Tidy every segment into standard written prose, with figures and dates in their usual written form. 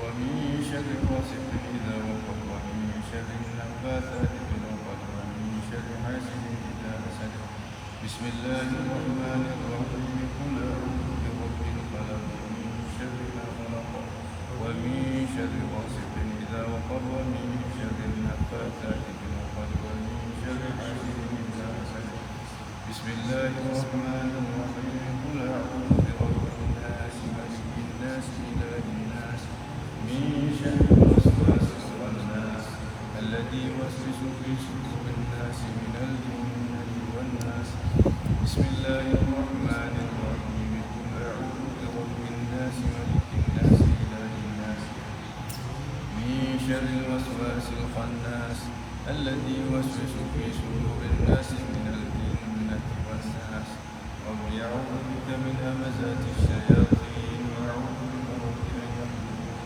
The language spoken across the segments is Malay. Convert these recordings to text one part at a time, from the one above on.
ومن شر غاسق إذا وقب ومن شر النفاثات في العقد ومن شر حاسد إذا حسد بسم الله الرحمن الرحيم قل أعوذ برب الفلق من شر ما خلق ومن شر غاسق إذا وقب ومن شر النفاثات في العقد ومن شر حاسد إذا حسد بسم الله الرحمن الرحيم قل أعوذ برب الناس ملك الناس إله الناس من شر الوسواس الخناس الذي يوسوس في صدور الناس من الجنة والناس بسم الله الرحمن الرحيم قل أعوذ برب الناس ملك الناس إله الناس من شر الوسواس الخناس الذي يوسوس في صدور الناس من الجنة والناس رب أعوذ بك من همزات الشياطين وأعوذ بك رب أن يحضرون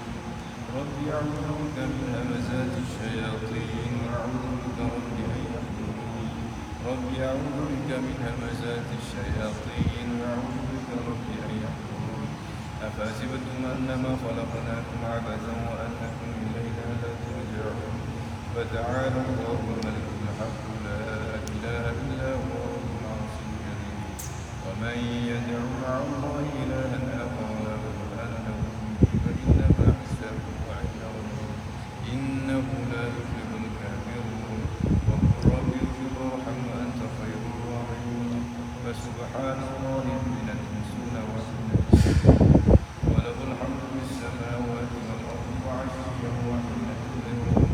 رب أعوذ بك من همزات الشياطين وأعوذ بك رب أن يحضرون رب أعوذ بك من همزات الشياطين وأعوذ بك رب أن يحضرون أفحسبتم أنما خلقناكم عبثا وأنكم إلينا لا ترجعون فتعالى الله الملك الحق لا إله إلا هو رب العرش الكريم ومن يدع مع الله إلها آخر لا برهان له فإنما حسابه عند ربه إنه لا يفلح الكافرون وقل رب اغفر وارحم وأنت خير الراحمين فسبحان الله حين تمسون وحين تصبحون وله الحمد في السماوات والأرض وعشيا وحين تظهرون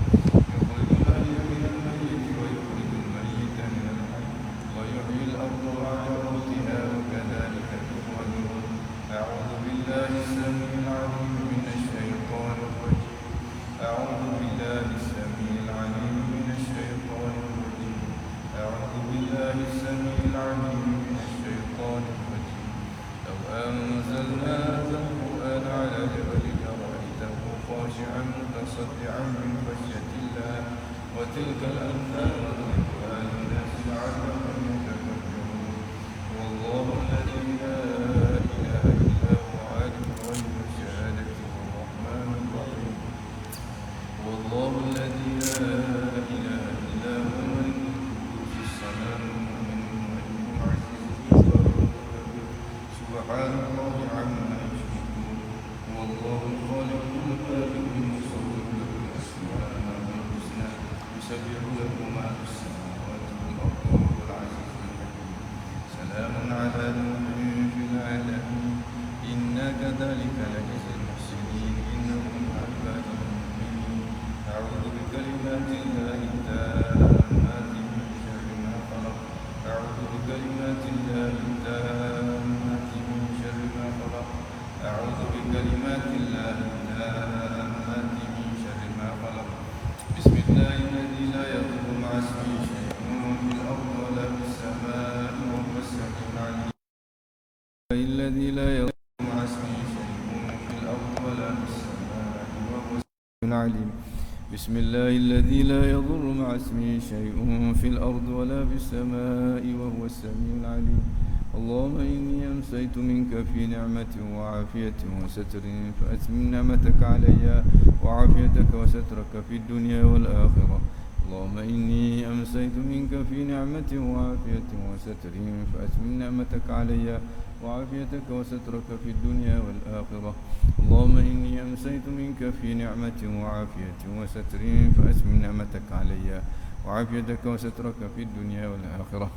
يخرج الحي من الميت ويخرج الميت من الحي ويحيي الأرض بعد موتها وكذلك تخرجون أعوذ بالله السميع العليم من الشيطان الرجيم أعوذ بالله السميع العليم من الشيطان الرجيم أعوذ بالله السميع العليم من الشيطان الرجيم لو أنزلنا هذا القرآن على جبل لرأيته خاشعا متصدعا من خشية الله وتلك الأمثال نضربها للناس لعلهم يتفكرون والله الذي لا إله إلا هو عالم الغيب والشهادة الرحمن الرحيم والله الذي لا إله إلا هو الملك القدوس السلام المؤمن المهيمن العزيز الجبار سبحان الله عما يشركون هو الله الخالق البارئ المصور له الأسماء الحسنى يسبح له ما في السماوات والأرض وهو العزيز الحكيم سلام على نوح في العالمين إنا كذلك نجزي المحسنين إنه من عبادنا المؤمنين أعوذ بكلمات الله التامات من شر ما خلق أعوذ بكلمات الله التامات من شر ما خلق أعوذ بكلمات الله التامات من شر ما خلق بسم الله الذي لا يضر مع اسمه شيء في الأرض ولا في السماء وهو السميع العليم الذي لا يضر مع اسمه شيء في الأرض ولا في السماء وهو السميع العليم بسم الله الذي لا يضر مع اسمه شيء في الأرض ولا في السماء وهو السميع العليم اللهم إني أمسيت منك في نعمة وعافية وستر فأتمم نعمتك علي وعافيتك وسترك في الدنيا والآخرة اللهم إني أمسيت منك في نعمة وعافية وستر فأتمم نعمتك علي وعافيتك وسترك في الدنيا والآخرة اللهم إني أمسيت منك في نعمة وعافية وستر فأتمم نعمتك علي وعافيتك وسترك في الدنيا والآخرة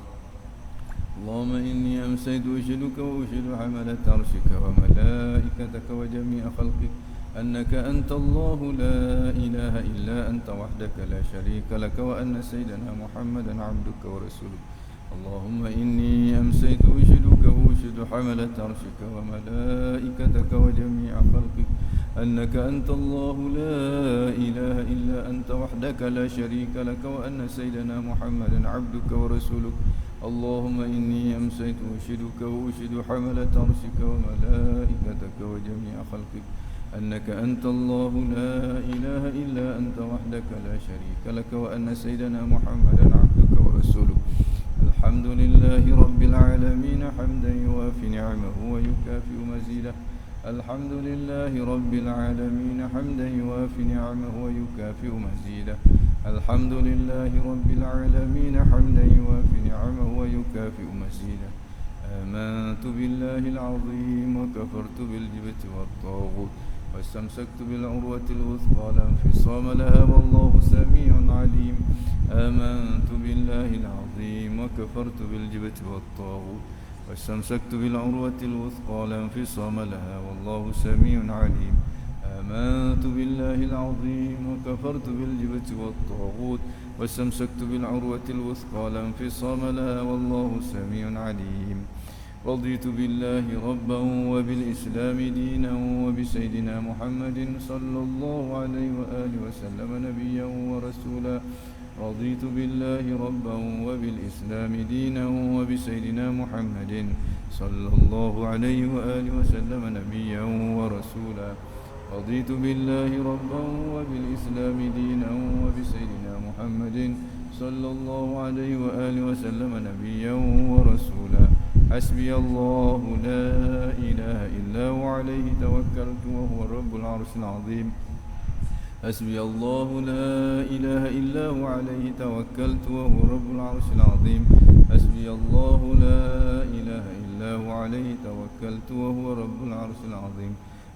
اللهم إني أمسيت أشهدك وأشهد حملة عرشك وملائكتك وجميع خلقك أنك أنت الله لا إله إلا أنت وحدك لا شريك لك وأن سيدنا محمدا عبدك ورسولك اللهم إني أمسيت أشهدك وأشهد حملة عرشك وملائكتك وجميع خلقك أنك أنت الله لا إله إلا أنت وحدك لا شريك لك وأن سيدنا محمدا عبدك ورسولك اللهم إني أمسيت أشهدك وأشهد حملة عرشك وملائكتك وجميع خلقك أنك أنت الله لا إله إلا أنت وحدك لا شريك لك وأن سيدنا محمدا عبدك ورسولك الحمد لله رب العالمين حمدا يوافي نعمه ويكافئ مزيده الحمد لله رب العالمين حمدا يوافي نعمه ويكافئ مزيده. الحمد لله رب العالمين حمدا يوافي نعمه ويكافئ مزيده. آمنت بالله العظيم وكفرت بالجبت والطاغوت واستمسكت بالعروة الوثقى لا انفصام لها والله سميع عليم. آمنت بالله العظيم وكفرت بالجبت والطاغوت واستمسكت بالعروة الوثقى لا انفصام لها والله سميع عليم. آمنت بالله العظيم وكفرت بالجبت والطاغوت واستمسكت بالعروة الوثقى لا انفصام لها والله سميع عليم. رضيت بالله ربا وبالإسلام دينا وبسيدنا محمد صلى الله عليه وآله وسلم نبيا ورسولا. رضيت بالله ربا وبالإسلام دينا وبسيدنا محمد صلى الله عليه وآله وسلم نبيا ورسولا. رضيت بالله ربا وبالإسلام دينا وبسيدنا محمد صلى الله عليه وآله وسلم نبيا ورسولا. حسبي الله لا إله إلا هو عليه توكلت وهو رب العرش العظيم. حسبي الله لا إله إلا هو عليه توكلت وهو رب العرش العظيم. حسبي الله لا إله إلا هو عليه توكلت وهو رب العرش العظيم.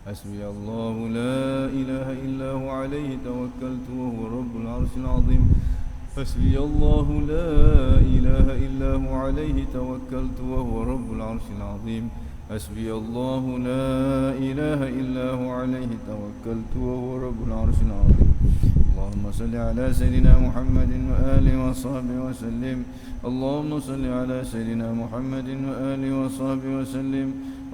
حسبي الله لا إله إلا هو عليه توكلت وهو رب العرش العظيم. حسبي الله لا إله إلا هو عليه توكلت وهو رب العرش العظيم. حسبي الله لا إله إلا هو عليه توكلت وهو رب العرش العظيم. اللهم صل على سيدنا محمد وآله وصحبه وسلم. اللهم صل على سيدنا محمد وآله وصحبه وسلم.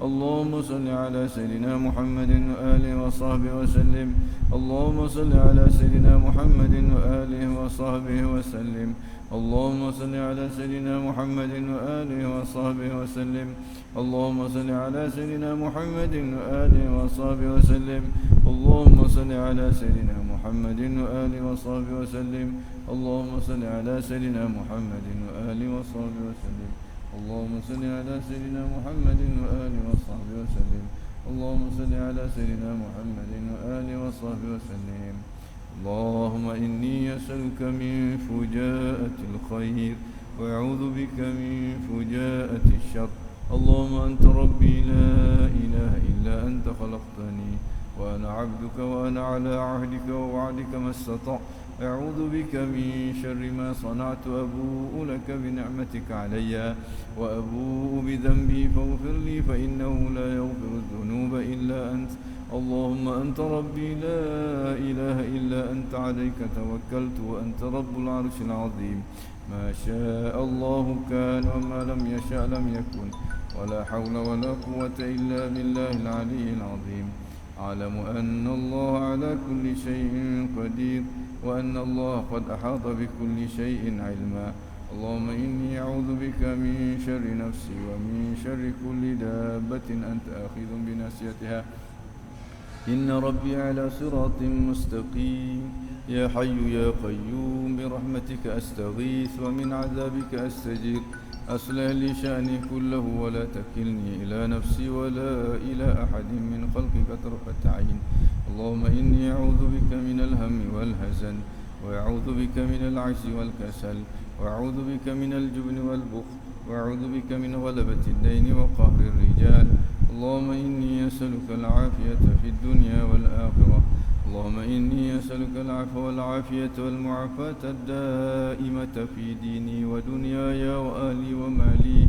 اللهم صل على سيدنا محمد وآله وصحبه وسلم. اللهم صل على سيدنا محمد وآله وصحبه وسلم. اللهم صل على سيدنا محمد وآله وصحبه وسلم. اللهم صل على سيدنا محمد وآله وصحبه وسلم. اللهم صل على سيدنا محمد وآله وصحبه وسلم. اللهم صل على سيدنا محمد وآله وصحبه وسلم. اللهم صل على سيدنا محمد وآله وصحبه وسلم. اللهم صل على سيدنا محمد وآله وصحبه وسلم. اللهم إني أسألك من فجاءة الخير وأعوذ بك من فجاءة الشر. اللهم أنت ربي لا إله إلا أنت خلقتني وأنا عبدك وأنا على عهدك ووعدك ما استطعت. أعوذ بك من شر ما صنعت. أبوء لك بنعمتك علي وأبوء بذنبي فاغفر لي فإنه لا يغفر الذنوب إلا أنت. اللهم أنت ربي لا إله إلا أنت عليك توكلت وأنت رب العرش العظيم. ما شاء الله كان وما لم يشأ لم يكن ولا حول ولا قوة إلا بالله العلي العظيم. أعلم أن الله على كل شيء قدير وأن الله قد أحاط بكل شيء علما. اللهم إني أعوذ بك من شر نفسي ومن شر كل دابة أنت آخذ بناصيتها. إن ربي على صراط مستقيم. يا حي يا قيوم برحمتك أستغيث ومن عذابك أستجير. أصلح لي شأني كله ولا تكلني إلى نفسي ولا إلى أحد من خلقك طرفة عين. اللهم إني أعوذ بك من الهم والحزن وأعوذ بك من العجز والكسل وأعوذ بك من الجبن والبخل وأعوذ بك من غلبة الدين وقهر الرجال. اللهم إني أسألك العافية في الدنيا والآخرة. اللهم إني أسألك العفو والعافية والمعافاة الدائمة في ديني ودنياي وأهلي ومالي.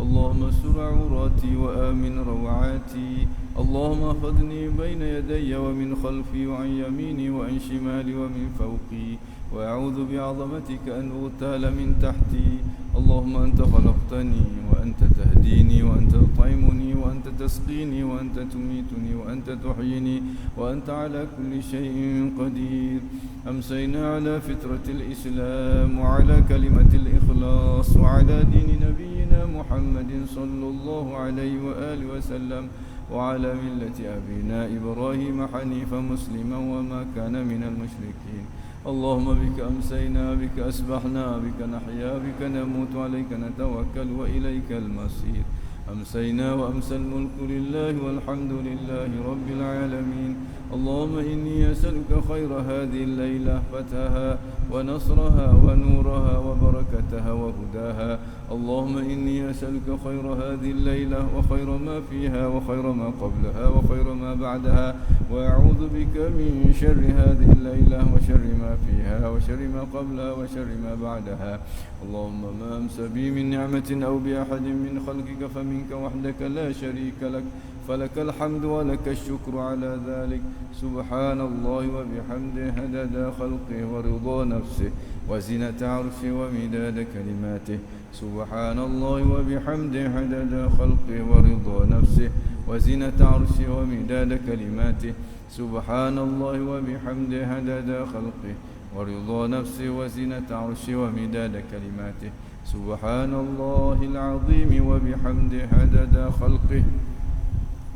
اللهم استر عوراتي وآمن روعاتي. اللهم احفظني بين يدي ومن خلفي وعن يميني وعن شمالي ومن فوقي. وأعوذ بعظمتك أن أغتال من تحتي. اللهم أنت خلقتني وأنت تهديني وأنت تطعمني وأنت تسقيني وأنت تميتني وأنت تحييني وأنت على كل شيء قدير. أمسينا على فطرة الإسلام وعلى كلمة الإخلاص وعلى دين نبينا محمد صلى الله عليه وآله وسلم وعلى ملة أبينا إبراهيم حنيفا مسلما وما كان من المشركين. اللهم بك أمسينا بك أسبحنا بك نحيا بك نموت عليك نتوكل وإليك المصير. أمسينا وأمسى الملك لله والحمد لله رب العالمين. اللهم إني أسألك خير هذه الليلة، فتحها ونصرها ونورها وبركتها وهداها. اللهم إني أسألك خير هذه الليلة وخير ما فيها وخير ما قبلها وخير ما بعدها، وأعوذ بك من شر هذه الليلة وشر ما فيها وشر ما قبلها وشر ما بعدها. اللهم ما أمسى بي من نعمة أو بأحد من خلقك فمنك وحدك لا شريك لك، فلك الحمد ولك الشكر على ذلك. سبحان الله وبحمده عدد خلقه ورضا نفسه وزنة عرشه ومداد كلماته. سبحان الله وبحمده عدد خلقه ورضا نفسه وزنة عرشه ومداد كلماته. سبحان الله وبحمده عدد خلقه ورضا نفسه وزنة عرشه ومداد كلماته. سبحان الله العظيم وبحمده عدد خلقه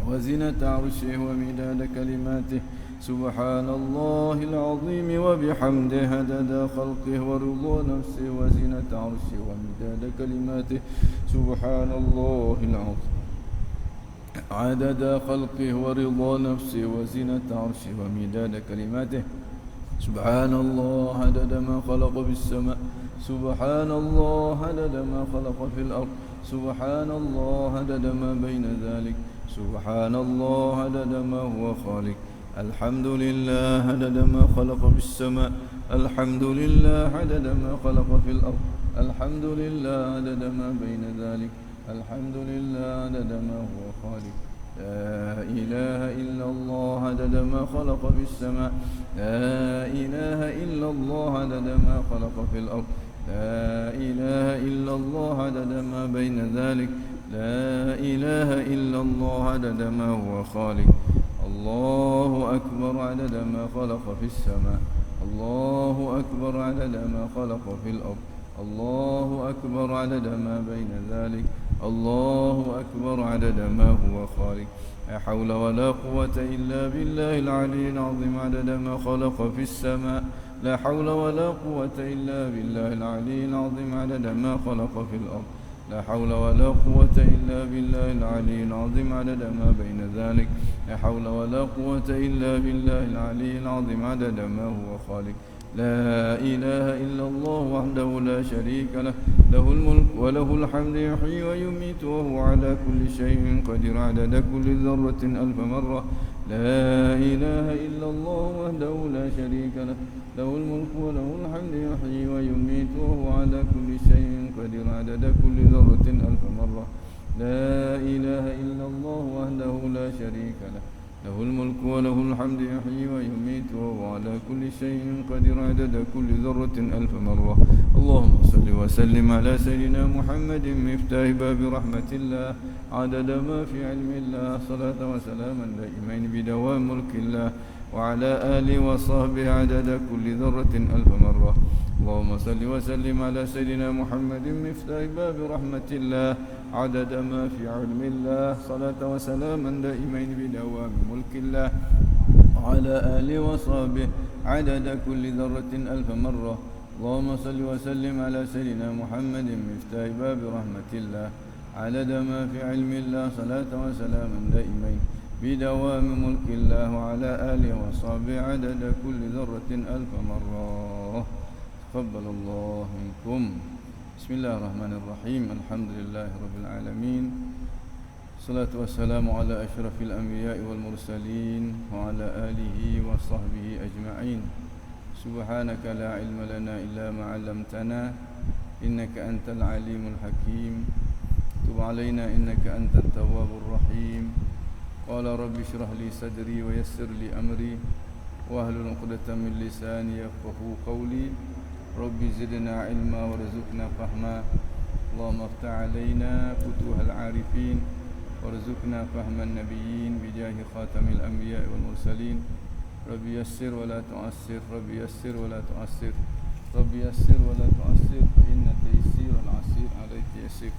وزنة عرشه ومداد كلماته. سبحان الله العظيم وبحمده عدد خلقه ورضا نفسه وزنة عرشه ومداد كلماته. سبحان الله العظيم عدد خلقه ورضا نفسه وزنة عرشه ومداد كلماته. سبحان الله عدد ما خلق في السماء. سبحان الله عدد ما خلق في الأرض. سبحان الله عدد ما بين ذلك. سبحان الله عدد ما هو خالق. الحمد لله عدد ما خلق في السماء. الحمد لله عدد ما خلق في الأرض. الحمد لله عدد ما بين ذلك. الحمد لله عدد ما هو خالق. لا إله إلا الله عدد ما خلق في السماء. لا إله إلا الله عدد ما خلق في الأرض. لا إله إلا الله عدد ما بين ذلك. لا إله إلا الله عدد ما هو خالق. الله أكبر عدد ما خلق في السماء. الله أكبر عدد ما خلق في الأرض. الله أكبر عدد ما بين ذلك. الله أكبر عدد ما هو خالق. لا حول ولا قوة إلا بالله العلي العظيم عدد ما خلق في السماء. لا حول ولا قوة إلا بالله العلي العظيم عدد ما خلق في الأرض. لا حول ولا قوة إلا بالله العلي العظيم عدد ما بين ذلك. لا حول ولا قوة إلا بالله العلي العظيم عدد ما هو خالق. لا إله إلا الله وحده لا شريك له، له الملك وله الحمد يحيي ويميت وهو على كل شيء قدير عدد كل ذرة ألف مرة. لا إله إلا الله وحده لا شريك له، له الملك وله الحمد يحيي ويميت وهو على كل شيء قدير عدد كل ذرة ألف مرة. لا إله إلا الله وحده لا شريك له، له الملك وله الحمد يحيي ويميت وهو على كل شيء قدير عدد كل ذرة ألف مرة. اللهم صل وسلم على سيدنا محمد مفتاح باب رحمة الله عدد ما في علم الله، صلاة وسلاما دائمين بدوام ملك الله، وعلى آله وصحبه عدد كل ذرة ألف مرة. اللهم صل وسلم على سيدنا محمد مفتاح باب رحمة الله عدد ما في علم الله، صلاة وسلاما دائمين بدوام ملك الله، وعلى آله وصحبه عدد كل ذرة ألف مرة. اللهم صل وسلم على سيدنا محمد مفتاح باب رحمة الله عدد ما في علم الله، صلاة وسلاما دائمين بدوام ملك الله، وعلى آله وصحبه عدد كل ذرة ألف مرة. تقبل الله منكم. بسم الله الرحمن الرحيم. الحمد لله رب العالمين، الصلاة والسلام على أشرف الأنبياء والمرسلين وعلى آله وصحبه أجمعين. سبحانك لا علم لنا إلا ما علمتنا، إنك أنت العليم الحكيم. تب علينا إنك أنت التواب الرحيم. قال رب اشرح لي صدري ويسر لي أمري واحلل عقدة من لساني يفقهوا قولي. رب زدنا علما وارزقنا فهما. اللهم افتح علينا فتوح العارفين وارزقنا فهم النبيين بجاه خاتم الأنبياء والمرسلين. رب يسر ولا تعسر، رب يسر ولا تعسر، رب يسر ولا تعسر، فإن تيسير العسير عليك يسير.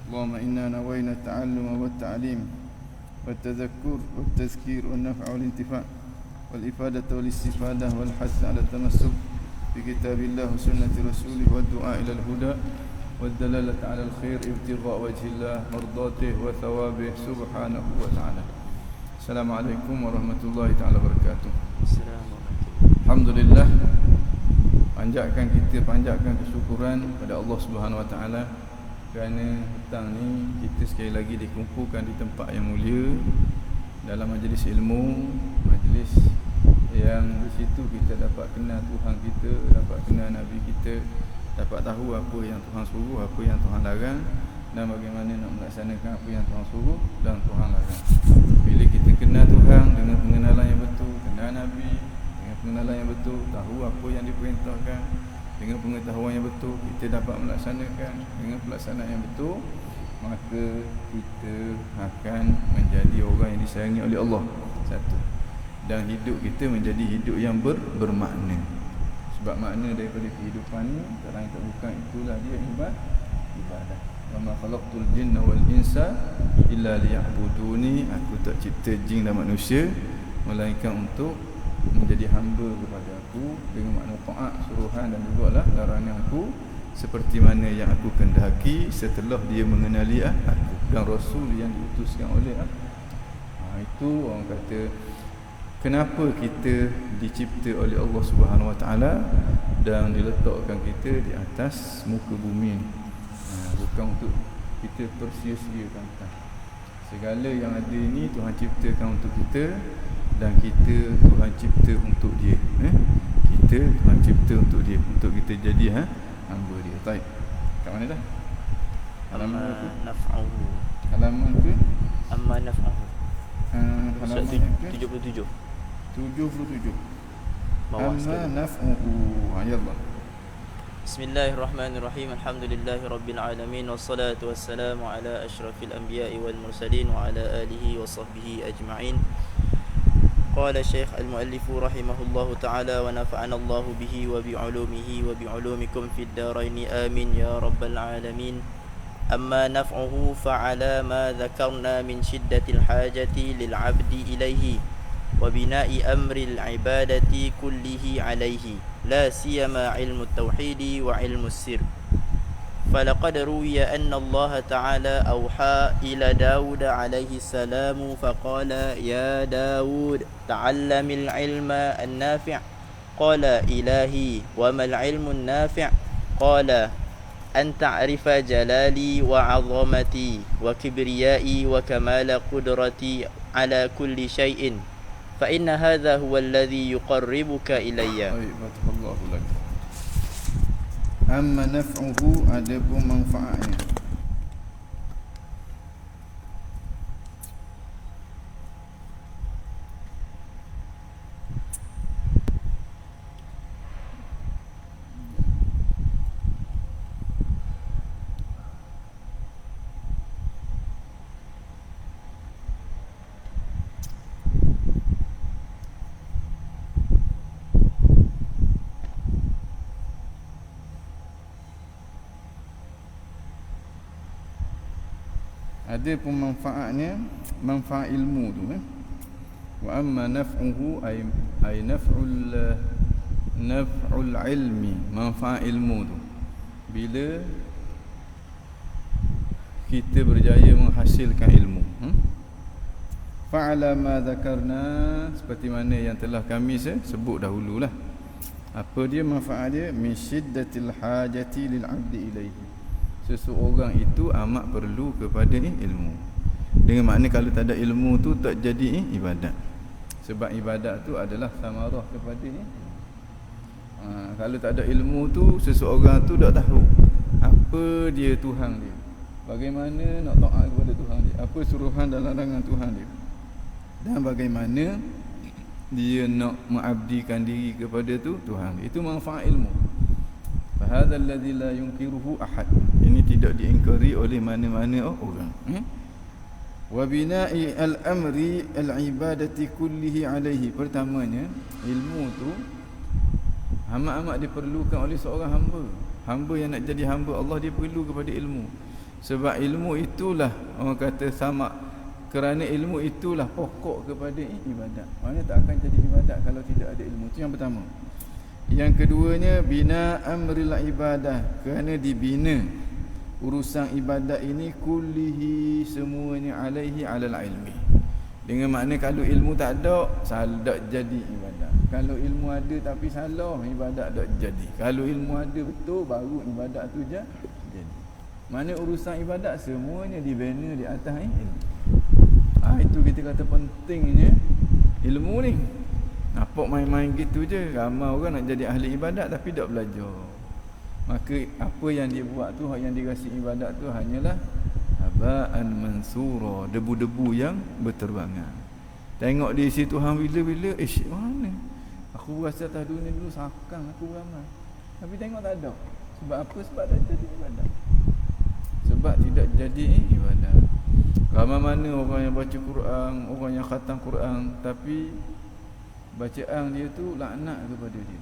اللهم إنا نوينا التعلم والتعليم والتذكر والتذكير والنفع والانتفاع والإفادة والاستفادة والحث على التمسك بكتاب الله وسنة رسوله والدعاء إلى الهدى والدلالة على الخير ابتغاء وجه الله مرضاته وثوابه سبحانه وتعالى. السلام عليكم ورحمة الله تعالى وبركاته. Alhamdulillah, panjatkan kesyukuran kepada Allah Subhanahu Wa Taala kerana petang ni kita sekali lagi dikumpulkan di tempat yang mulia dalam majlis ilmu, majlis yang di situ kita dapat kenal Tuhan kita, dapat kenal Nabi kita, dapat tahu apa yang Tuhan suruh, apa yang Tuhan larang, dan bagaimana nak melaksanakan apa yang Tuhan suruh dan Tuhan larang. Bila kita kenal Tuhan dengan pengenalan yang betul, kenal Nabi dengan pengenalan yang betul, tahu apa yang diperintahkan dengan pengetahuan yang betul, kita dapat melaksanakan dengan pelaksanaan yang betul, maka kita akan menjadi orang yang disayangi oleh Allah. Satu. Dan hidup kita menjadi hidup yang bermakna. Sebab makna daripada kehidupan ni, kalau kita bukan itulah dia ibadah. Wa ma khalaqtul jinna wal insa illa liya'buduni. Aku tak cipta jin dan manusia melainkan untuk menjadi hamba kepada aku dengan makna taat, suruhan dan juga lah larangan aku, seperti mana yang aku kehendaki setelah dia mengenali aku dan Rasul yang diutuskan oleh aku. Itu orang kata kenapa kita dicipta oleh Allah Subhanahu Wa Taala dan diletakkan kita di atas muka bumi ni. Bukan untuk kita persia-siakan. Segala yang ada ini Tuhan ciptakan untuk kita, dan kita Tuhan cipta untuk dia. Kita Tuhan cipta untuk dia, untuk kita jadi hamba dia. Baik. Kat mana dah? Halaman apa? Naf'uhu. Halaman ke? Amma naf'uhu. Halaman 77. 77. Bawah Amma sekali. naf'uhu. Ayallah. Bismillahirrahmanirrahim. Alhamdulillahirabbil alamin, wassalatu wassalamu ala asyrafil anbiya'i wal mursalin wa ala alihi wa sahbihi ajma'in. Qala Syekh al-Muallif rahimahullahu ta'ala wa nafa'ana Allah bihi wa bi'ulumihi wa bi'ulumikum fid darain amin ya rabbal alamin. Amma naf'uhu fa'ala ma dhakarna min shiddatil hajati lil 'abdi ilayhi wa bina'i amri al-'ibadati kullihi 'alayhi la siyama 'ilmu at-tauhid wa 'ilmu as-sir. فلقد روي أن الله تعالى أوحى إلى داود عليه السلام فقال يا داود تعلم العلم النافع. قال إلهي وما العلم النافع؟ قال أن تعرف جلالي وعظمتي وكبريائي وكمال قدرتي على كل شيء فإن هذا هو الذي يقربك إلي. فتح الله لك. Amma naf'uhu, adapun manfaatnya. Ada pun manfaatnya, manfaat ilmu tu Wa amma naf'uhu ay naf'ul ilmi, manfaat ilmu tu. Bila kita berjaya menghasilkan ilmu. Fa'ala ma dzakarna, seperti mana yang telah kami sebut dahululah. Apa dia manfaat dia? Min shiddatil hajati lil 'abdi ilaihi. Seseorang itu amat perlu kepada ilmu. Dengan makna kalau tak ada ilmu tu tak jadi ibadat. Sebab ibadat tu adalah samarah kepada kalau tak ada ilmu tu, seseorang tu tak tahu apa dia Tuhan dia, bagaimana nak taat kepada Tuhan dia, apa suruhan dan larangan Tuhan dia, dan bagaimana dia nak mengabdikan diri kepada Tuhan. Itu manfaat ilmu. Fahadha alladhi la yunkiruhu ahad. Ini tidak diingkari oleh mana-mana orang. Wa bina'i al-amri al-ibadati kullihi alaihi. Pertamanya, ilmu tu amat-amat diperlukan oleh seorang hamba. Hamba yang nak jadi hamba Allah, dia perlu kepada ilmu. Sebab ilmu itulah orang kata sama, kerana ilmu itulah pokok kepada ibadat. Maknanya tak akan jadi ibadat kalau tidak ada ilmu. Itu yang pertama. Yang keduanya, bina amril ibadah, kerana dibina urusan ibadat ini kullihi semuanya alaihi alal ilmi. Dengan makna kalau ilmu tak ada, tak jadi ibadat. Kalau ilmu ada tapi salah, ibadat tak jadi. Kalau ilmu ada betul, baru ibadat tu jadi. Mana urusan ibadat semuanya dibina di atas ilmu. Itu kita kata pentingnya ilmu ni. Nampak main-main gitu je. Ramai orang nak jadi ahli ibadat tapi tak belajar. Maka apa yang dia buat tu, yang dia rasa ibadat tu hanyalah haba'an mansura, debu-debu yang berterbangan. Tengok di situ Tuhan bila-bila, mana? Aku rasa atas dunia dulu sakang aku beramal. Tapi tengok tak ada. Sebab apa? Sebab tak jadi ibadat. Sebab tidak jadi ibadat. Ramai mana orang yang baca Quran, orang yang khatam Quran, tapi bacaan dia tu laknat kepada dia.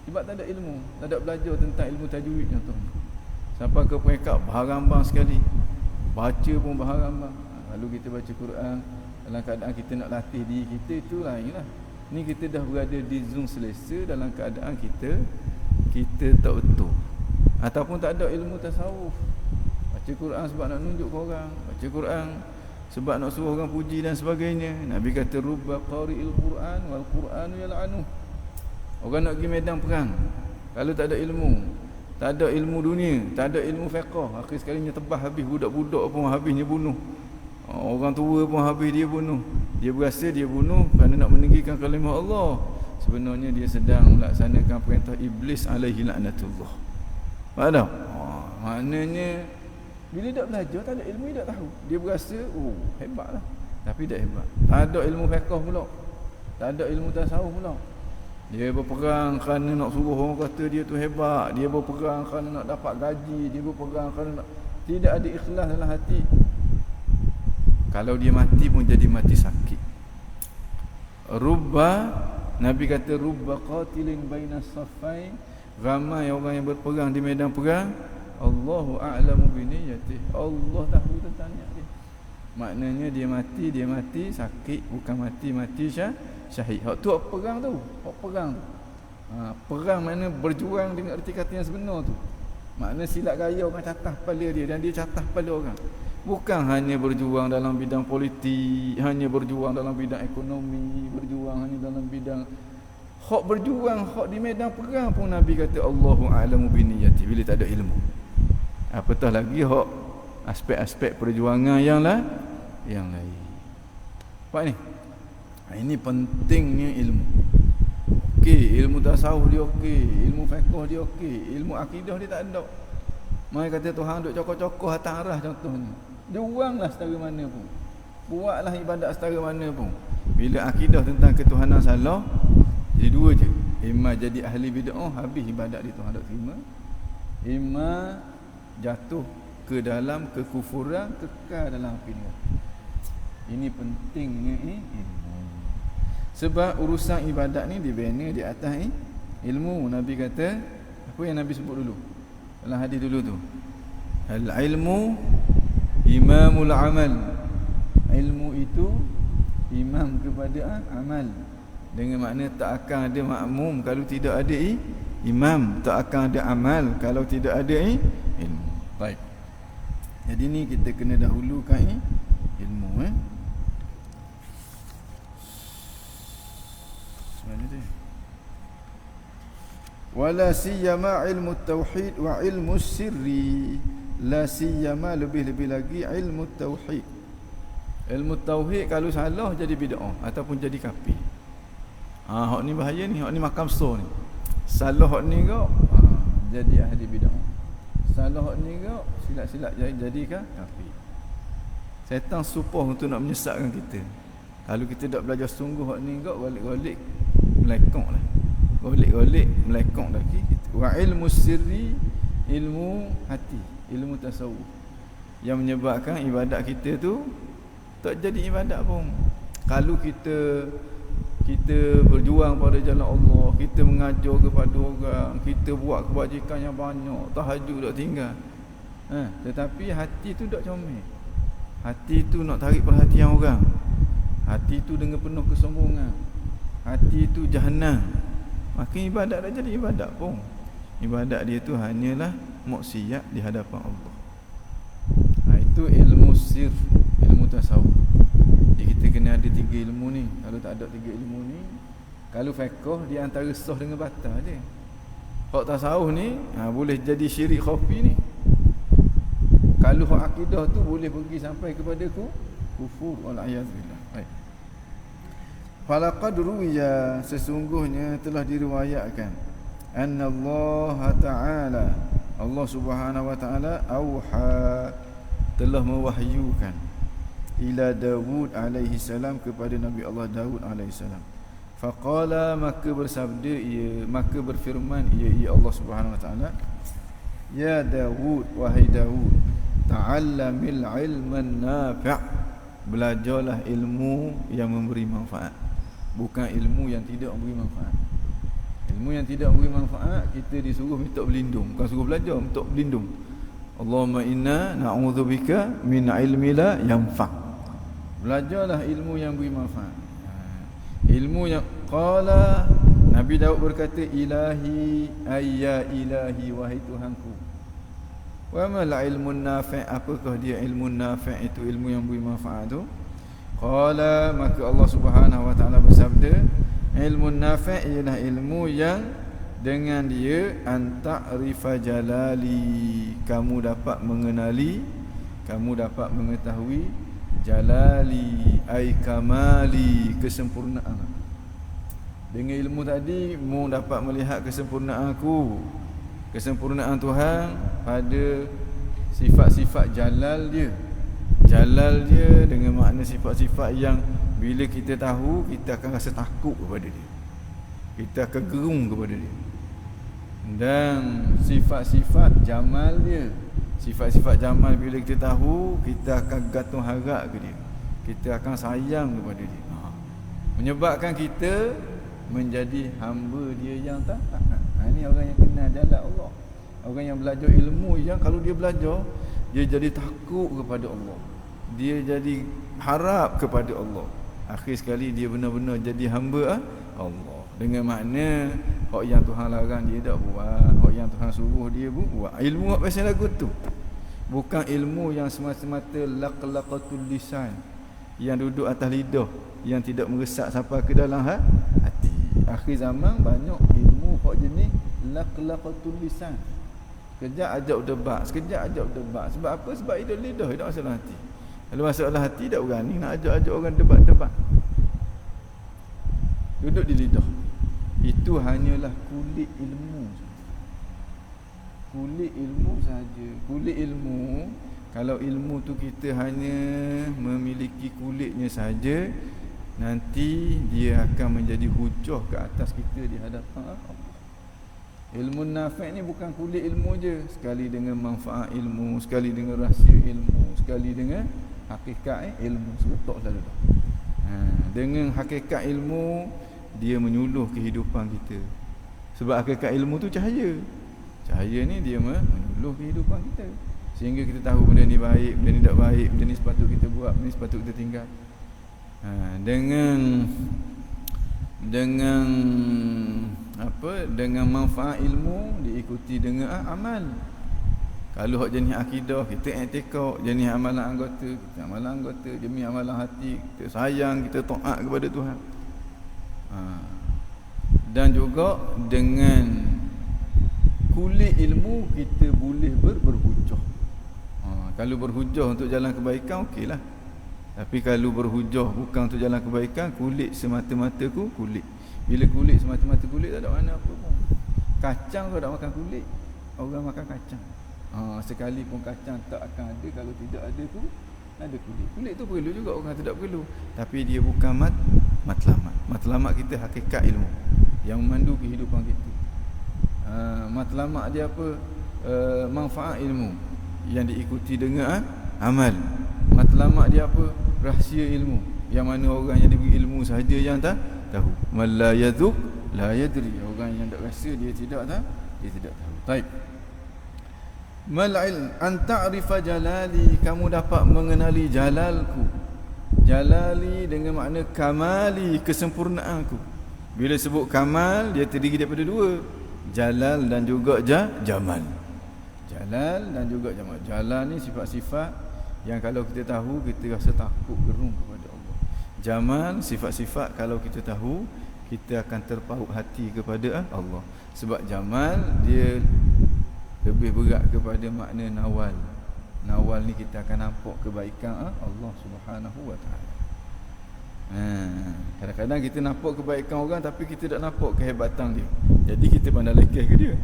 Sebab tak ada ilmu, tak ada belajar tentang ilmu tajwid contohnya. Sampai ke peringkat berharambang sekali. Baca pun berharambang. Lalu kita baca Quran dalam keadaan kita nak latih diri kita, itu lainlah. Ni kita dah berada di zon selesa dalam keadaan kita tak utuh. Ataupun tak ada ilmu tasawuf. Baca Quran sebab nak nunjuk ke orang, baca Quran sebab nak suruh orang puji dan sebagainya. Nabi kata rubba qari'il Quran wal Quranu yal'anuh. Orang nak pergi medan perang, kalau tak ada ilmu, tak ada ilmu dunia, tak ada ilmu fiqh, akhir sekalinya tebas habis, budak-budak pun habisnya bunuh, orang tua pun habis dia bunuh. Dia berasa dia bunuh kerana nak meninggikan kalimah Allah. Sebenarnya dia sedang melaksanakan perintah iblis alaihi laknatullah. Faham tak? Maknanya bila tak belajar, tak ada ilmu, dia tak tahu. Dia berasa hebatlah, tapi tak hebat. Tak ada ilmu fiqh pula, tak ada ilmu tasawuf pula. Dia berperang kerana nak suruh orang kata dia tu hebat. Dia berperang kerana nak dapat gaji. Dia berperang kerana tidak ada ikhlas dalam hati. Kalau dia mati pun jadi mati sakit. Rubba, Nabi kata rubba qatilin bainas saffain. Ramai orang yang berperang di medan perang, Allahu a'lamu biniyatih. Allah tahu tentang niat dia. Maknanya dia mati sakit, bukan mati syahid. Hak tu perang tu. Perang makna berjuang dengan erti kata yang sebenar tu. Makna silat gaya orang catah kepala dia dan dia catah kepala orang. Bukan hanya berjuang dalam bidang politik, hanya berjuang dalam bidang ekonomi, berjuang hanya dalam bidang hak berjuang, hak di medan perang pun Nabi kata Allahu a'lamu biniyati, bila tak ada ilmu. Apatah lagi hak aspek-aspek perjuangan yang lain. Nampak ni? Ini pentingnya ilmu. Okey, ilmu tasawuf dia okey, ilmu fiqh dia okey, ilmu akidah dia tak ada. Mai kata Tuhan duk cokoh-cokoh atas arah contohnya. Juanglah setara mana pun. Buatlah ibadat setara mana pun. Bila akidah tentang ketuhanan salah, jadi dua je. Imma jadi ahli bid'ah, habis ibadat dia Tuhan tak terima. Imma jatuh ke dalam kekufuran, kekal dalam api neraka. Ini pentingnya ilmu. Sebab urusan ibadat ni dibina di atas ilmu. Nabi kata, apa yang Nabi sebut dulu dalam hadis dulu tu, al-ilmu imamul amal. Ilmu itu imam kepada amal. Dengan makna tak akan ada makmum kalau tidak ada imam, tak akan ada amal kalau tidak ada ilmu. Baik. Jadi ni kita kena dahulukan ilmu. Wala siyama ilmu tauhid wa ilmu sirri. La siyama, lebih-lebih lagi ilmu tauhid. Ilmu tauhid kalau salah jadi bid'ah ataupun jadi kafir. Hak ni bahaya ni, hak ni makam so ni. Salah hak ni kau jadi ahli bid'ah. Salah hak ni kau silap-silap jadi kafir. Setan supah untuk nak menyesatkan kita. Kalau kita tak belajar sungguh hak ni kau, balik-balik melekonglah. Golik-golik melekong lagi. Wa ilmu sirri, ilmu hati, ilmu tasawuf, yang menyebabkan ibadat kita tu tak jadi ibadat pun. Kalau kita berjuang pada jalan Allah, kita mengajar kepada orang, kita buat kebajikan yang banyak, tahajud tak tinggal, tetapi hati tu tak comel. Hati tu nak tarik perhatian orang. Hati tu dengan penuh kesombongan. Hati tu jahanam. Maka ibadat tak jadi ibadat pun. Ibadat dia tu hanyalah maksiat di hadapan Allah. tu ilmu sir, ilmu tasawuf. Jadi kita kena ada 3 ilmu ni. Kalau tak ada 3 ilmu ni, kalau fiqh dia antara sah dengan batal je. Hak tasawuf ni boleh jadi syirik khafi ni. Kalau hak akidah tu boleh pergi sampai kepada kufur wal a'yaz billah. Baik. Falaqad ruwiya, sesungguhnya telah diriwayatkan, anna Allah Ta'ala, Allah Subhanahu wa Ta'ala auha, telah mewahyukan, ila Dawud alaihi salam, kepada Nabi Allah Dawud alaihi salam. Faqala, maka bersabda ia, maka berfirman ia Allah Subhanahu wa Ta'ala, ya Dawud, wahai Dawud, ta'allamil ilman nafi', belajarlah ilmu yang memberi manfaat, bukan ilmu yang tidak memberi manfaat. Ilmu yang tidak memberi manfaat, kita disuruh minta berlindung, bukan suruh belajar, minta berlindung. Allahumma inna na'udzubika min ilmi la yanfa'. Belajarlah ilmu yang beri manfaat. Ilmu yang qala, Nabi Daud berkata, ilahi ayya ilahi, wahai Tuhanku. Wa mal ilmun nafi', apakah dia ilmu nafi'? Itu ilmu yang beri manfaat tu. Qala, maka Allah Subhanahu wa Ta'ala bersabda, ilmu nafi' ialah ilmu yang dengan dia anta'rifa jalali, kamu dapat mengenali, kamu dapat mengetahui jalali ai kamali, kesempurnaan. Dengan ilmu tadi mu dapat melihat kesempurnaanku, kesempurnaan Tuhan pada sifat-sifat jalal dia. Jalal dia dengan makna sifat-sifat yang bila kita tahu, kita akan rasa takut kepada dia, kita akan gerung kepada dia. Dan sifat-sifat jamal dia, sifat-sifat jamal bila kita tahu, kita akan gantung harap ke dia, kita akan sayang kepada dia. Menyebabkan kita menjadi hamba dia yang taat. Ini orang yang kenal jalan Allah, orang yang belajar ilmu yang kalau dia belajar, dia jadi takut kepada Allah, dia jadi harap kepada Allah. Akhir sekali dia benar-benar jadi hamba Allah. Dengan makna hak yang Tuhan larang dia tak buat, hak yang Tuhan suruh dia buat. Ilmu hak pasal lagu tu, bukan ilmu yang semata-mata laqlaqatul lisan, yang duduk atas lidah, yang tidak meresap sampai ke dalam hati. Akhir zaman banyak ilmu hak jenis laqlaqatul lisan. Sekejap ajak debat, sekejap ajak debat. Sebab apa? Sebab itu lidah, tidak masalah hati. Kalau masalah hati tak berani nak ajak orang debat-debat. Duduk di lidah. Itu hanyalah kulit ilmu. Kulit ilmu saja. Kulit ilmu, kalau ilmu tu kita hanya memiliki kulitnya saja, nanti dia akan menjadi hujah ke atas kita di hadapan Allah. Ilmu nafi' ni bukan kulit ilmu je, sekali dengan manfaat ilmu, sekali dengan rahsia ilmu, sekali dengan hakikat ilmu, sebetul selalu. Dengan hakikat ilmu, dia menyuluh kehidupan kita. Sebab hakikat ilmu tu cahaya. Cahaya ni dia menyuluh kehidupan kita, sehingga kita tahu benda ni baik, benda ni tak baik, benda ni sepatut kita buat, benda ni sepatut kita tinggal. Dengan manfaat ilmu diikuti dengan amal. Kalau hak jenis akidah, kita i'tikad, jenis amalan anggota, kita amalan anggota, jenis amalan hati, kita sayang, kita taat kepada Tuhan. Dan juga dengan kulit ilmu kita boleh berhujah. Kalau berhujah untuk jalan kebaikan, okeylah. Tapi kalau berhujah bukan untuk jalan kebaikan, kulit semata-mata kulit. Bila kulit semata-mata kulit, tak ada mana apa pun. Kacang kalau tak makan kulit, orang makan kacang. Sekalipun kacang tak akan ada kalau tidak ada ada kulit. Kulit tu perlu juga, orang tidak perlu. Tapi dia bukan matlamat. Matlamat kita hakikat ilmu yang memandu kehidupan kita. Matlamat dia apa? Manfaat ilmu yang diikuti dengan amal. Matlamat dia apa? Rahsia ilmu, yang mana orang yang diberi ilmu sahaja yang tahu. Man la yadhuq la yadri. Orang yang tak rasa dia tidak tahu, dia tidak tahu. Baik. Mal ilm an ta'rifa jalali, kamu dapat mengenali jalalku. Jalali dengan makna kamali, kesempurnaanku. Bila sebut kamal, dia terdiri daripada dua, jalal dan juga jamal. Jalal dan juga jamal. Jalal ni sifat-sifat yang kalau kita tahu kita rasa takut gerung kepada Allah. Jamal, sifat-sifat kalau kita tahu kita akan terpaut hati kepada Allah. Sebab jamal dia lebih berat kepada makna nawal. Nawal ni kita akan nampak kebaikan Allah Subhanahu wa taala. Kadang-kadang kita nampak kebaikan orang tapi kita tak nampak kehebatan dia. Jadi kita pandai lekeh ke dia.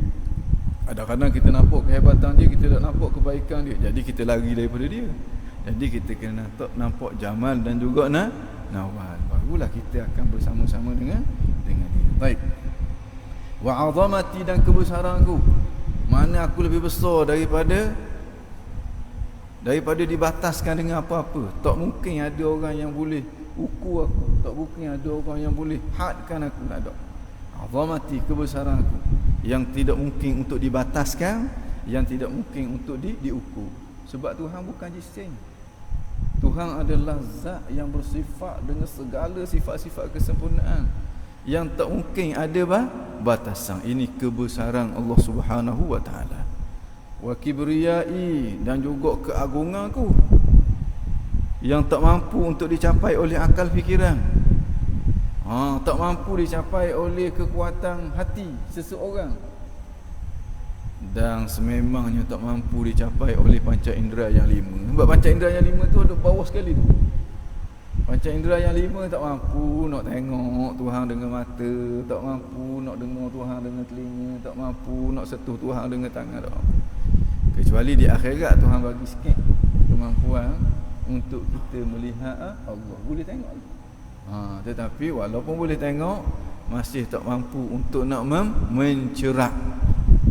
Kadang-kadang kita nampak kehebatan dia, kita tak nampak kebaikan dia. Jadi kita lari daripada dia. Jadi kita kena nampak jamal dan juga nawal. Barulah kita akan bersama-sama dengan dia. Baik. Wa 'azamati, dan kebesaranku. Mana aku lebih besar daripada dibataskan dengan apa-apa. Tak mungkin ada orang yang boleh ukur aku. Tak mungkin ada orang yang boleh hadkan aku. Tak ada. 'Azamati, kebesaranku, yang tidak mungkin untuk dibataskan, yang tidak mungkin untuk diukur. Sebab Tuhan bukan jisim. Tuhan adalah zat yang bersifat dengan segala sifat-sifat kesempurnaan, yang tak mungkin ada batasan. Ini kebesaran Allah Subhanahu wa taala. Wa kibriyai, dan juga keagunganku, yang tak mampu untuk dicapai oleh akal fikiran. Tak mampu dicapai oleh kekuatan hati seseorang, dan sememangnya tak mampu dicapai oleh panca indera yang 5. Sebab panca indera yang 5 tu ada bawah sekali tu. Panca indera yang 5 tak mampu nak tengok Tuhan dengan mata, tak mampu nak dengar Tuhan dengan telinga, tak mampu nak sentuh Tuhan dengan tangan, tak mampu. Kecuali di akhirat Tuhan bagi sikit kemampuan untuk kita melihat Allah, boleh tengok. Tetapi walaupun boleh tengok, masih tak mampu untuk nak mencerak.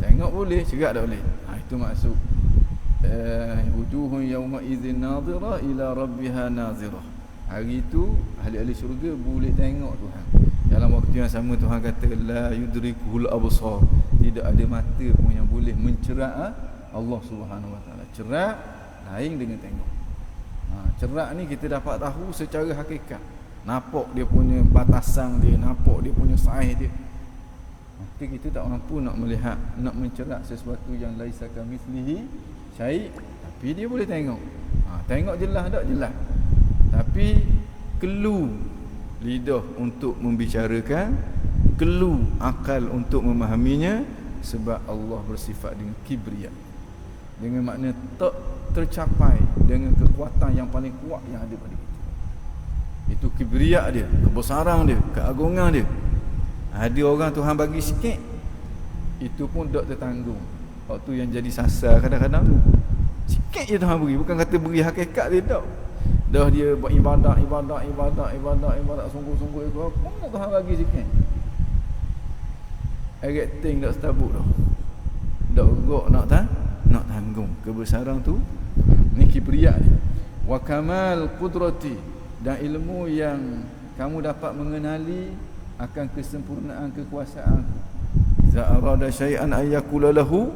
Tengok boleh, cerak tak boleh. Itu maksud wujuhun yawma idzin nadhirah ila rabbiha nazirah. Hari itu ahli-ahli syurga boleh tengok Tuhan. Dalam waktu yang sama Tuhan kata la yudrikuhul absar, tidak ada mata pun yang boleh mencerak Allah Subhanahu wa taala. Cerak lain dengan tengok. Cerak ni kita dapat tahu secara hakikat. Nampak dia punya batasan dia, nampak dia punya saiz dia. Maka kita tak mampu nak melihat, nak mencerak sesuatu yang laisa kamitslihi syai', tapi dia boleh tengok. Tengok jelas tak? Jelas. Tapi kelu lidah untuk membicarakan, kelu akal untuk memahaminya, sebab Allah bersifat dengan kibriya, dengan makna tak tercapai dengan kekuatan yang paling kuat yang ada pada kita. Itu kibriya dia, kebesaran dia, keagungan dia. Ada orang Tuhan bagi sikit, itu pun tak tertanggung. Waktu yang jadi sasar kadang-kadang tu, sikit je Tuhan beri, bukan kata beri hakikat dia tak. Dah dia buat ibadat sungguh-sungguh itu, apa Tuhan bagi sikit. Acting tak setabuk dah. Tak gok nak tanggung kebesaran tu. Ni kibriya ni. Wa kamal qudrati, dan ilmu yang kamu dapat mengenali akan kesempurnaan kekuasaan. Iza arada syai'an ayyakula lahu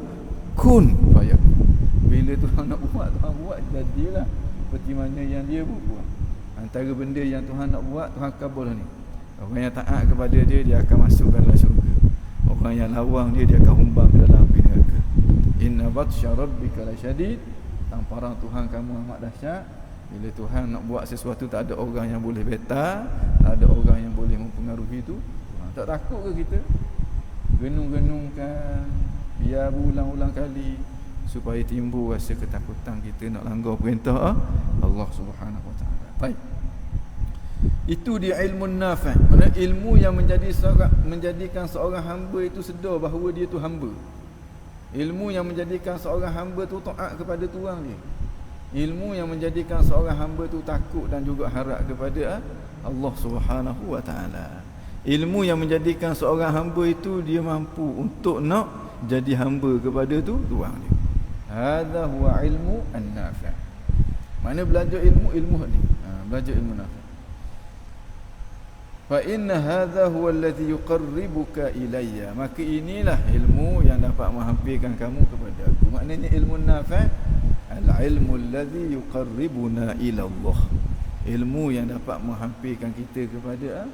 kun fayakun. Bila Tuhan nak buat, Tuhan buat, jadilah seperti mana yang dia buat. Antara benda yang Tuhan nak buat, Tuhan kabul ni. Orang yang taat kepada dia, dia akan masuk dalam syurga. Orang yang lawang dia, dia akan humbang ke dalam api neraka. Inna batsya rabbika lasyadid. Tamparan Tuhan kamu amat dahsyat. Bila Tuhan nak buat sesuatu, tak ada orang yang boleh beta, tak ada orang yang boleh mempengaruhi itu. Tak takut ke kita? Genung-genungkan, biar berulang-ulang kali, supaya timbul rasa ketakutan kita nak langgar perintah Allah Subhanahu wa taala. Baik. Itu dia ilmu nafi'. Maksudnya ilmu yang menjadikan seorang hamba itu sedar bahawa dia tu hamba. Ilmu yang menjadikan seorang hamba tu taat kepada Tuhan dia. Ilmu yang menjadikan seorang hamba tu takut dan juga harap kepada Allah Subhanahu wa taala. Ilmu yang menjadikan seorang hamba itu dia mampu untuk nak jadi hamba kepada tu Tuhan dia. Hadza huwa ilmu an-nafi'. Mana belajar ilmu ni? Belajar ilmu nafi'. Fa inna hadza huwa alladhi yuqarribuka ilayya. Maka inilah ilmu yang dapat menghampirkan kamu kepada aku. Maknanya ilmu nafi', al-ilmu alladhi yuqarribuna ila Allah. Ilmu yang dapat menghampirkan kita kepada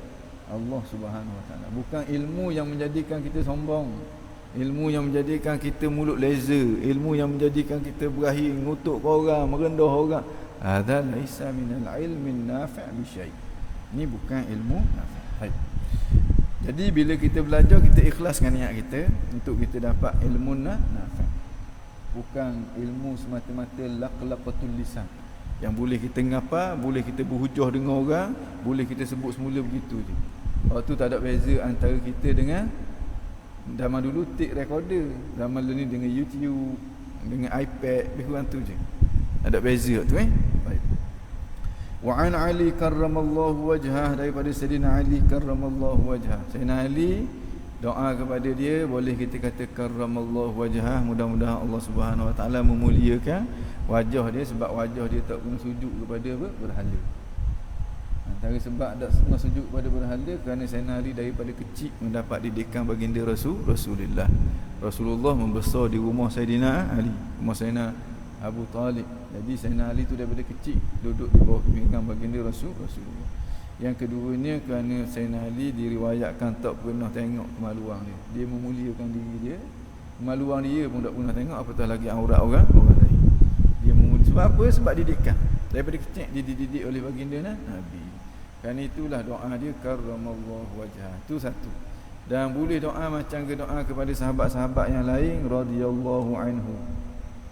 Allah Subhanahu wa taala. Bukan ilmu yang menjadikan kita sombong. Ilmu yang menjadikan kita mulut leza, ilmu yang menjadikan kita berahi ngutuk orang, merendah orang. hadza laisa minal ilmi nafi' bi syai'. Ini bukan ilmu nafi'. Baik. Jadi bila kita belajar, kita ikhlaskan niat kita untuk kita dapat ilmu nafi'. Bukan ilmu semata-mata laqlaqatul lisan yang boleh kita ngapa, boleh kita berhujah dengan orang, boleh kita sebut semula begitu je. Waktu tak ada beza antara kita dengan zaman dulu tape recorder, zaman ni dengan YouTube, dengan iPad, lebih kurang tu je. Ada beza tu Baik. Wa an Ali karramallahu wajhah, daripada Sayyidina Ali karramallahu wajhah. Sayyidina Ali doa kepada dia, boleh kita kata karramallahu wajhah, mudah-mudahan Allah Subhanahu wa taala memuliakan wajah dia, sebab wajah dia tak pernah sujud kepada berhala. Antara sebab tak pernah sujud kepada berhala kerana Sayyidina Ali daripada kecil mendapat didikan baginda Rasulullah. Rasulullah membesar di rumah Sayyidina Ali, rumah Sayyidina Abu Talib. Jadi Sayyidina Ali tu daripada kecil duduk di bawah bimbingan baginda Rasulullah. Yang keduanya kerana Sayyidina Ali diriwayatkan tak pernah tengok kemaluan dia. Dia memuliakan diri dia, kemaluan dia pun tak pernah tengok, apatah lagi aurat orang lain. Dia memuliakan. Sebab apa? Sebab didikan. Daripada kecil dia dididik oleh baginda Nabi. Kerana itulah doa dia karramallahu wajhah. Itu satu. Dan boleh doa macam ke doa kepada sahabat-sahabat yang lain radhiyallahu anhu.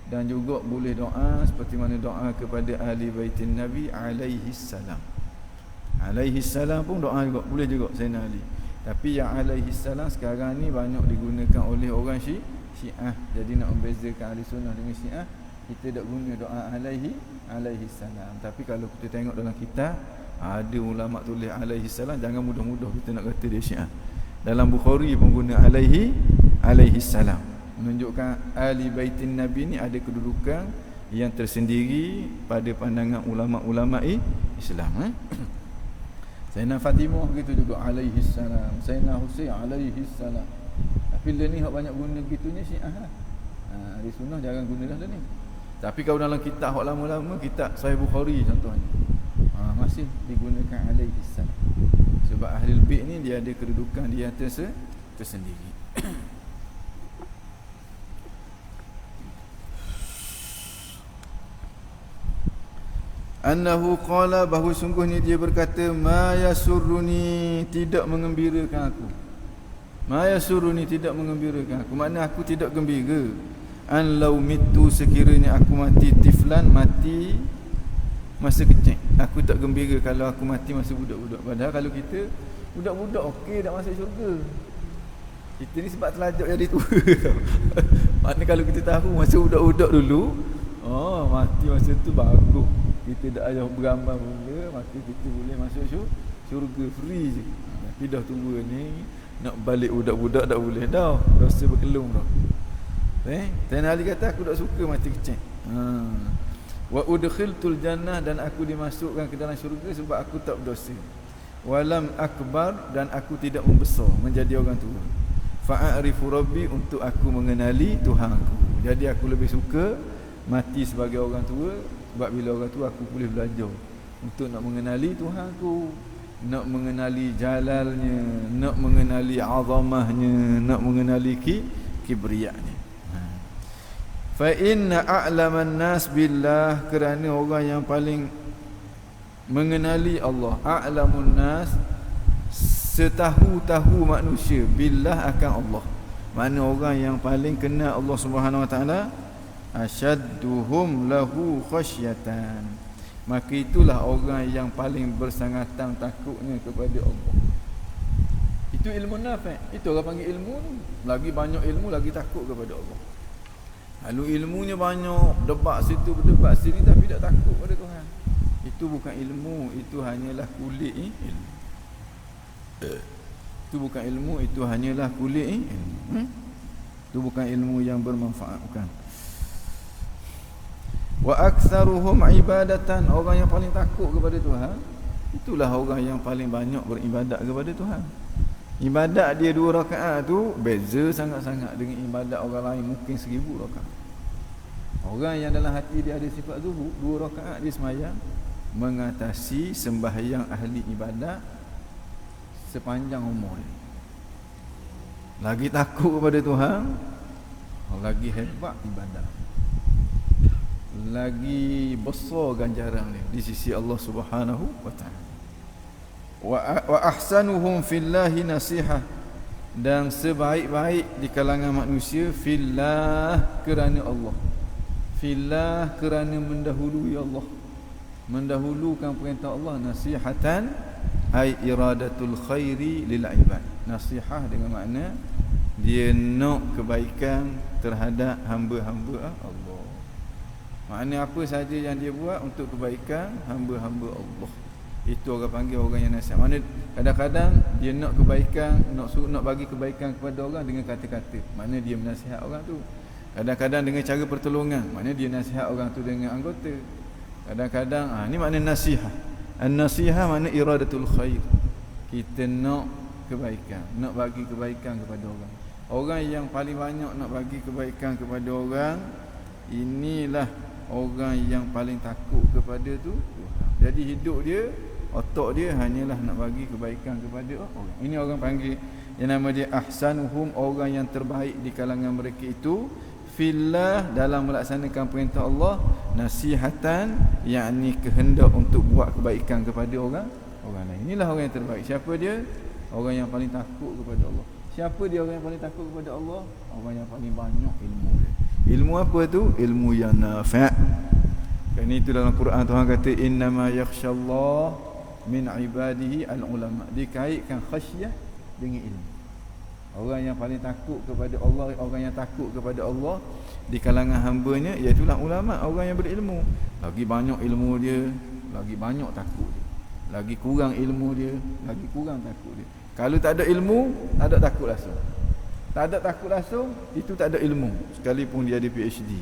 Dan juga boleh doa seperti mana doa kepada ahli baitin Nabi alaihi salam. Alaihi salam pun doa juga boleh juga Sayyidina Ali. Tapi yang alaihi salam sekarang ni banyak digunakan oleh orang Syiah. Jadi nak membezakan ahli sunnah dengan Syiah, kita tak guna doa alaihi salam. Tapi kalau kita tengok dalam kitab, ada ulama tulis alaihi salam, jangan mudah-mudah kita nak kata dia Syiah. Dalam Bukhari pun guna alaihi salam, menunjukkan ahli baitin Nabi ni ada kedudukan yang tersendiri pada pandangan ulama-ulama Islam. Sayyidina Fatimah begitu juga alaihi salam, Sayyidina Husain alaihi salam. Tapi dia ni hak banyak guna gitunya Syiah lah. Ahli sunnah jarang guna dah ni. Tapi kalau dalam kitab hak lama-lama, kitab Sahih Bukhari contohnya, masih digunakan alaihi salam. Sebab ahli bait ni dia ada kedudukan dia tersendiri. Annahu qala, bahawa sungguhnya dia berkata, ma yasurruni, tidak mengembirakan aku. Ma yasurruni, tidak mengembirakan aku. Makna aku tidak gembira. An law mitu, sekiranya aku mati tiflan, mati masa kecil. Aku tak gembira kalau aku mati masa budak-budak. Padahal kalau kita budak-budak okey, dah masuk syurga. Kita ni sebab terlajak jadi tua. Makna kalau kita tahu masa budak-budak dulu, mati masa tu bagus. Kita dah ada beramal mula, maka kita boleh masuk syurga free je. Tapi dah tua ni nak balik budak-budak tak boleh dah. Dosa berkelum dah. Sayyidina Ali kata aku tak suka mati kecil. Wa udkhiltul jannah, dan aku dimasukkan ke dalam syurga sebab aku tak berdosa. Walam akbar, dan aku tidak membesar menjadi orang tua. Fa'arifu rabbi, untuk aku mengenali Tuhanku. Jadi aku lebih suka mati sebagai orang tua, sebab bila orang tua aku boleh belajar untuk nak mengenali Tuhanku, nak mengenali jalalnya, nak mengenali azamahnya, nak mengenali kibriyahnya. Fa inna a'laman nas billah, kerana orang yang paling mengenali Allah, a'lamun nas, setahu-tahu manusia, billah akan Allah. Mana orang yang paling kenal Allah Subhanahu wa taala, asyadduhum lahu khasyatan, maka itulah orang yang paling bersangatan takutnya kepada Allah. Itu ilmu nafi'. Itu orang panggil ilmu ni. Lagi banyak ilmu, lagi takut kepada Allah. Lalu ilmunya banyak, debat situ, berdebat sini, tapi tak takut pada Tuhan. Itu bukan ilmu, itu hanyalah kulit ilmu. Itu bukan ilmu, itu hanyalah kulit ilmu. Itu bukan ilmu yang bermanfaat, bukan. Wa aktsaruhum ibadatan, orang yang paling takut kepada Tuhan, itulah orang yang paling banyak beribadat kepada Tuhan. Ibadat dia 2 rakaat tu beza sangat-sangat dengan ibadat orang lain mungkin 1000 rakaat. Orang yang dalam hati dia ada sifat zuhud, 2 rakaat dia sembahyang, mengatasi sembahyang ahli ibadat sepanjang umur dia. Lagi takut kepada Tuhan, lagi hebat ibadat. lagi besar ganjaran dia di sisi Allah Subhanahu wa taala. Wa ahsanuhum fillahi nasihah, dan sebaik-baik di kalangan manusia fillah, kerana Allah. Fillah, kerana mendahului Allah, mendahulukan perintah Allah. Nasihatan ai iradatul khairi lil ibad. Nasihah dengan makna dia nak kebaikan terhadap hamba-hamba Allah. Makna apa saja yang dia buat untuk kebaikan hamba-hamba Allah, itu orang panggil orang yang nasihat. Makna kadang-kadang dia nak kebaikan, nak bagi kebaikan kepada orang dengan kata-kata, makna dia menasihat orang tu. Kadang-kadang dengan cara pertolongan, makna dia nasihat orang tu dengan anggota. Kadang-kadang ni makna nasihat. An-nasihat makna iradatul khair. Kita nak kebaikan, nak bagi kebaikan kepada orang. Orang yang paling banyak nak bagi kebaikan kepada orang, inilah orang yang paling takut kepada tu Tuhan. Jadi hidup dia, otak dia hanyalah nak bagi kebaikan kepada orang. Ini orang panggil, yang nama dia ahsanuhum, orang yang terbaik di kalangan mereka itu fillah, dalam melaksanakan perintah Allah, nasihatan, yakni kehendak untuk buat kebaikan kepada orang lain. Inilah orang yang terbaik. Siapa dia? Orang yang paling takut kepada Allah. Siapa dia orang yang paling takut kepada Allah? Orang yang paling banyak ilmu dia. Ilmu apa tu? Ilmu yang nafi'. Kerana itu dalam Quran Tuhan kata innama yakhshallah min ibadihi al-ulama. Dikaitkan khasyah dengan ilmu. Orang yang paling takut kepada Allah, orang yang takut kepada Allah di kalangan hamba-Nya, iaitulah ulama, orang yang berilmu. Lagi banyak ilmu dia, lagi banyak takut dia. Lagi kurang ilmu dia, lagi kurang takut dia. Kalau tak ada ilmu, tak ada takut langsung. Tak ada takut langsung, itu tak ada ilmu. Sekalipun dia ada PhD,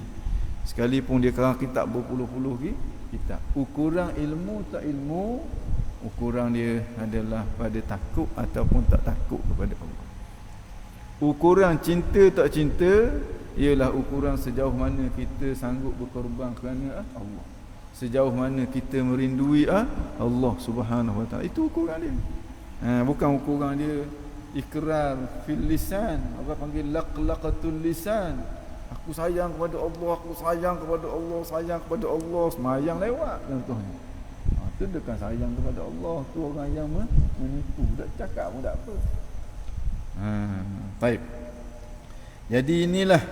sekalipun dia karang kitab berpuluh-puluh kitab, ukuran ilmu tak ilmu, ukuran dia adalah pada takut ataupun tak takut kepada Allah. Ukuran cinta tak cinta ialah ukuran sejauh mana kita sanggup berkorban kerana Allah, sejauh mana kita merindui Allah Subhanahu wa taala. Itu ukuran dia. Bukan ukuran dia ikrar fil lisan, orang panggil laqlaqatul lisan. Aku sayang kepada Allah, aku sayang kepada Allah, sayang kepada Allah, semayang lewat contohnya. Itu bukan sayang kepada Allah, tu orang yang menipu, tak cakap pun tak apa. Baik. Jadi inilah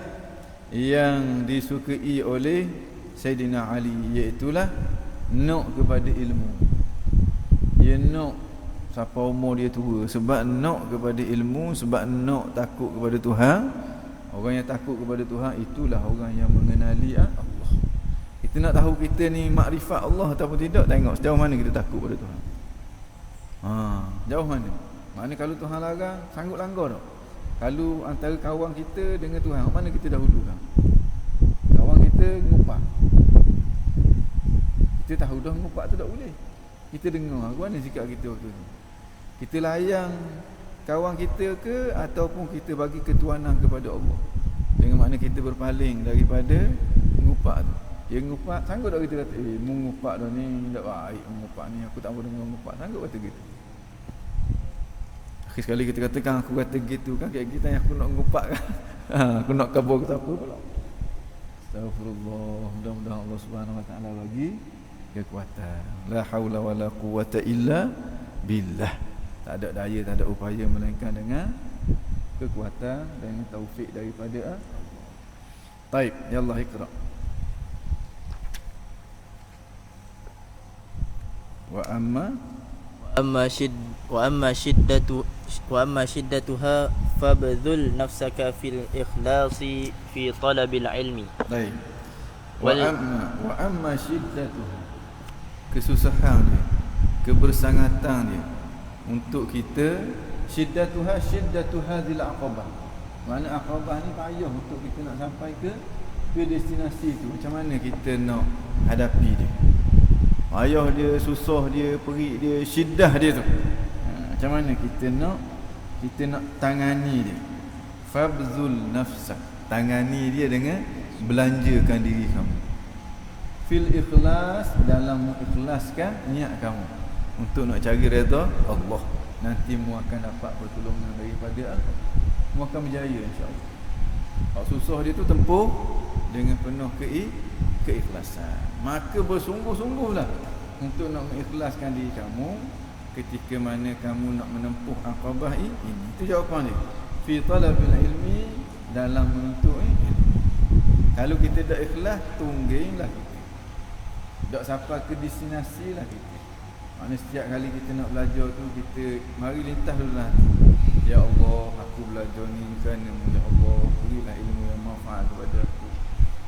yang disukai oleh Sayyidina Ali, iaitulah nak kepada ilmu. Dia nak siapa umur dia tua, sebab nak kepada ilmu, sebab nak takut kepada Tuhan. Orang yang takut kepada Tuhan, itulah orang yang mengenali Allah. Kita nak tahu kita ni makrifat Allah ataupun tidak, tengok sejauh mana kita takut kepada Tuhan. Jauh mana? Maknanya kalau Tuhan larang, sanggup langgar tak? Kalau antara kawan kita dengan Tuhan, mana kita dahulukan? Kawan kita ngupak, kita tahu dah ngupak tu tak boleh. Kita dengar, mana sikap kita waktu tu? Kita layan kawan kita ke, ataupun kita bagi ketuanan kepada Allah? Dengan makna kita berpaling daripada ngupak tu. Dia ngupak, sanggup tak kita kata, mengupak dah ni tak baik, mengupak ni aku tak mau dengar mengupak. Sanggup kata gitu. Akhir sekali kita katakan, aku kata gitu kan, kayak kita yang aku nak ngupak kan. Aku nak kabur ke apa pula. Astagfirullah. Mudah-mudahan Allah Subhanahu wa taala bagi kekuatan. La haula wala quwata illa billah. Tak ada daya, tak ada upaya melainkan dengan kekuatan dan taufik daripada Allah. Baik, ya Allah, iqra. Wa amma shiddatuha fabdhul nafsaka fil ikhlasi fi talabil ilmi. Baik. Wa amma shiddatuha, kesusahan dia, kebersangatan dia untuk kita. Shiddatu hadhil aqabah. Mana aqabah ni payah untuk kita nak sampai ke destinasi tu. Macam mana kita nak hadapi dia? Payah dia, susah dia, perik dia, syiddah dia tu. Macam mana kita nak tangani dia? Fabzul nafsak, tangani dia dengan belanjakan diri kamu. Fil ikhlas, dalam mengikhlaskan niat kamu untuk nak cari redha Allah. Nanti mu akan dapat pertolongan daripada Allah. Mu akan berjaya insya-Allah. Hak susah dia tu tempuh dengan penuh keikhlasan. Maka bersungguh-sungguhlah untuk nak mengikhlaskan diri kamu ketika mana kamu nak menempuh aqabah ini. Itu jawapan dia. Fi talabil ilmi, dalam menuntut ilmu. Kalau kita dah ikhlas, tungginglah kita. Tak sampai ke destinasi lah kita. Maknanya setiap kali kita nak belajar tu, kita mari lintas dulu lah. Ya Allah, aku belajar ni kerana Ya Allah, berilah ilmu yang manfaat kepada aku.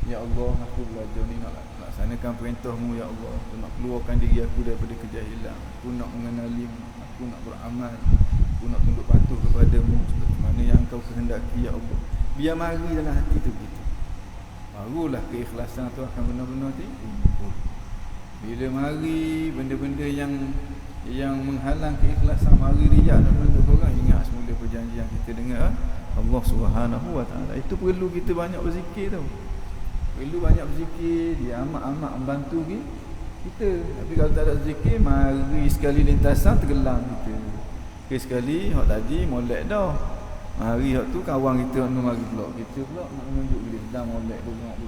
Ya Allah, aku belajar ni nak laksanakan perintah-Mu. Ya Allah, aku nak keluarkan diri aku daripada kejahilan. Aku nak mengenali-Mu, aku nak beramal, aku nak tunduk patuh kepada-Mu seperti mana yang Engkau kehendaki. Ya Allah, biar mari dalam hati tu kita. Barulah keikhlasan tu akan benar-benar timbul. Bila mari benda-benda yang menghalang keikhlasan, mari riak nak menuntut orang, ingat semula perjanjian kita dengan Allah Subhanahu Wa Taala. Itu perlu kita banyak berzikir tau. Perlu banyak berzikir, dia amat-amat membantu kita. Tapi kalau tak ada zikir, mari sekali lintasan tergelam kita. Sekali hak tadi molek dah. Mari hak tu kawan kita nak mari pula. Kita pula nak menunjuk dia sedang molek bengok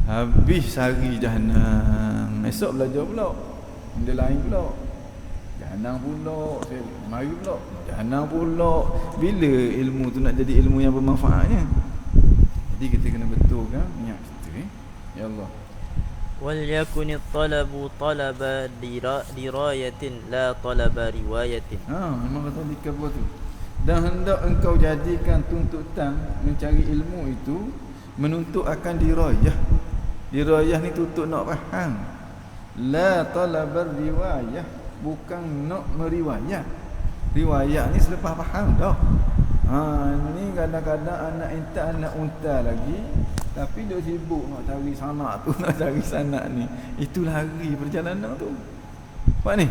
habis sehari jahanam. Esok belajar pula benda lain pula, jahanam pula. Mari pula jahanam pula. Bila ilmu tu nak jadi ilmu yang bermanfaatnya? Jadi kita kena betulkan niat kita. Ya Allah. Wal yakunit talabu talaba dirayatin la talaba riwayatin. Memang kata dikabur tu. Dan hendak engkau jadikan tuntutan mencari ilmu itu menuntut akan dirayah. Dirayah ni tuntut nak faham. La talaba riwayah, bukan nak meriwayat. Riwayat ni selepas faham dah. Ni kadang-kadang anak inta anak unta lagi, tapi dia sibuk nak cari sanak tu, nak cari sanak ni. Itu lari perjalanan tu. Apa ni?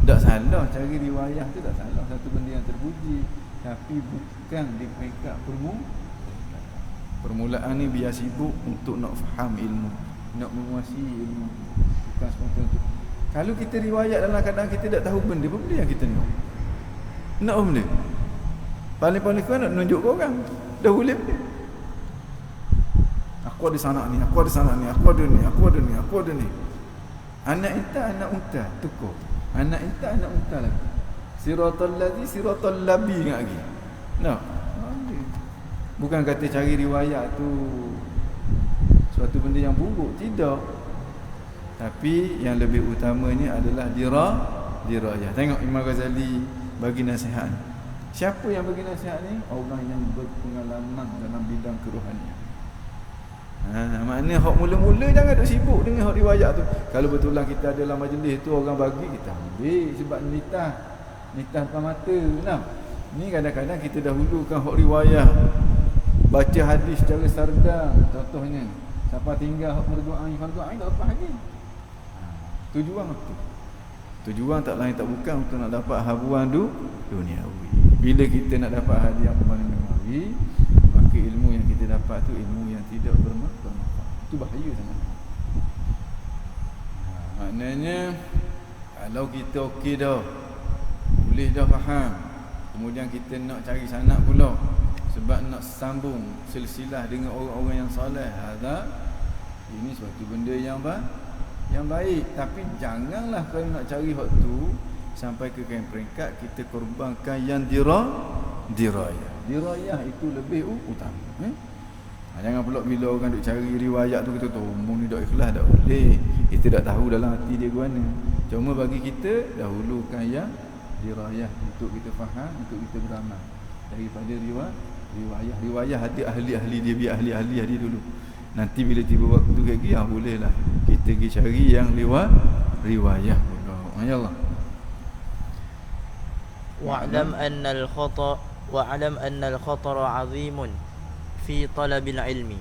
Tak salah cari riwayah tu, tak salah, satu benda yang terpuji. Tapi bukan di peringkat permulaan ni biar sibuk untuk nak faham ilmu, nak menguasai ilmu. Bukan semata tu. Kalau kita riwayat dalam keadaan kita tak tahu benda, apa benda yang kita nak? Nak apa benda? Paling-paling kau nak tunjuk kau orang. Dah boleh benda. Aku ada sanak ni, aku ada sanak ni, aku ada ni, aku ada ni, aku ada ni. Anak inta, anak unta, tukar. Anak inta, anak unta lagi. Siratal ladzi, siratal labi ingat lagi. Nak? Bukan kata cari riwayat tu suatu benda yang buruk, tidak. Tapi yang lebih utamanya adalah dirayah. Tengok Imam Ghazali bagi nasihat. Siapa yang bagi nasihat ni? Orang yang berpengalaman dalam bidang kerohanian. Maknanya hak mula-mula jangan duk sibuk dengan hak riwayat tu. Kalau betulan kita ada dalam majlis tu orang bagi, kita ambil sebab nitah depan mata. Ni kadang-kadang kita dahulukan hak riwayat. Baca hadis secara sardang, contohnya siapa tinggal hak fardu ain tak lepas lagi. Tujuan tu. Tujuan tak lain tak bukan untuk nak dapat habuan duniawi. Bila kita nak dapat hadiah permanen duniawi, maka ilmu yang kita dapat tu ilmu yang tidak bermanfaat. Itu bahaya sangat. Maknanya kalau kita okey dah, boleh dah faham, kemudian kita nak cari sanak pula sebab nak sambung silsilah dengan orang-orang yang soleh, ini suatu benda yang baik. Tapi janganlah kalau nak cari waktu sampai ke peringkat kita korbankan yang dirayah. Dirayah itu lebih utama. Jangan pula bila orang duk cari riwayat tu kita tombong ni tak ikhlas, tak boleh. Kita tak tahu dalam hati dia ke mana. Cuma bagi kita dahulukan yang dirayah untuk kita faham, untuk kita beramal daripada riwayah ada ahli-ahli dia, biar ahli-ahli dia dulu. Nanti bila tiba waktu kayak gini, bolehlah kita pergi cari yang riwayah pula. Ya Allah. Wa'lam anna al-khatara 'azimun fi talabil ilmi.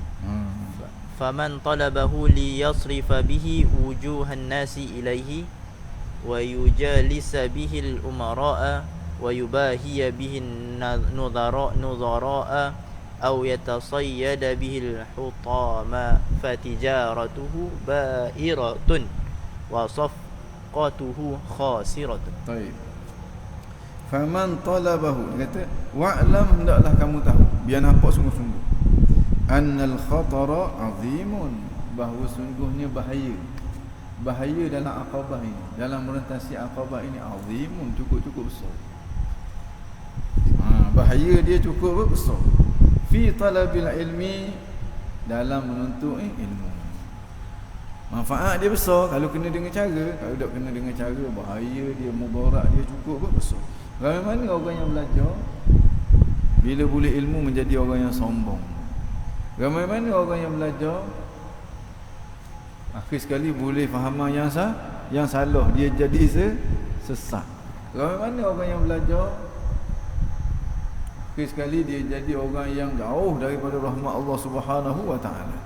Faman talabahu liyasrifa bihi wujuhan nasi ilaihi wa yujalisa bihi al-umara'a wa yubahiya bihi nudhara'a aw yatasayyada bihi al-hutama fatijaratuhu ba'iratun wa safqatuhu khasiratun. Baik. Faman talabahu, kata wa'lam, hendaklah kamu tahu, biar nampak sungguh-sungguh. annal khatara azimun, bahawa sungguhnya bahaya dalam aqabah ini, dalam merentasi aqabah ini azimun, cukup besar. Bahaya dia cukup besar. Fi talabil ilmi, dalam menuntut ilmu. Manfaat dia besar kalau kena dengan cara. Kalau tak kena dengan cara, bahaya dia, mudarat dia cukup besar. Ramai mana orang yang belajar bila boleh ilmu menjadi orang yang sombong. Ramai mana orang yang belajar akhir sekali boleh fahaman yang salah, dia jadi sesat. Ramai mana orang yang belajar akhir sekali dia jadi orang yang jauh daripada rahmat Allah Subhanahu wa taala.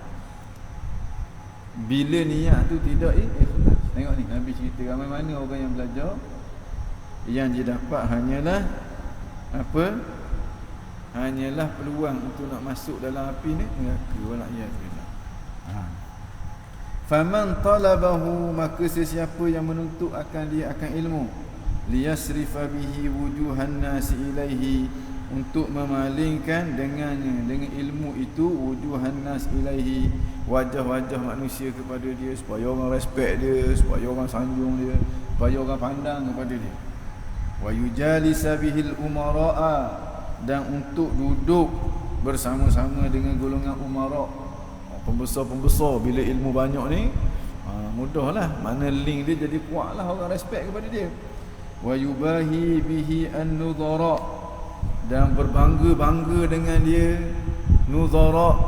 Bila niat tu tidak ikhlas. Tengok ni Nabi cerita ramai mana orang yang belajar yang dia dapat hanyalah apa? Hanyalah peluang untuk nak masuk dalam api ni neraka, wala iyazillah. Faman talabahu, maka sesiapa yang menuntut akan dia akan ilmu, liyasrifa bihi wujuhan nasi ilaihi, untuk memalingkan dengannya, dengan ilmu itu, wujuhan nas ilaihi, wajah-wajah manusia kepada dia, supaya orang respect dia, supaya orang sanjung dia, supaya orang pandang kepada dia. Wa yujalisa bihil umara'a, dan untuk duduk bersama-sama dengan golongan umara, pembesar-pembesar. Bila ilmu banyak ni, mudahlah, mana link dia jadi kuatlah, orang respect kepada dia. Wa yubahi bihi an-nudhara, dan berbangga-bangga dengan dia. Nudhara,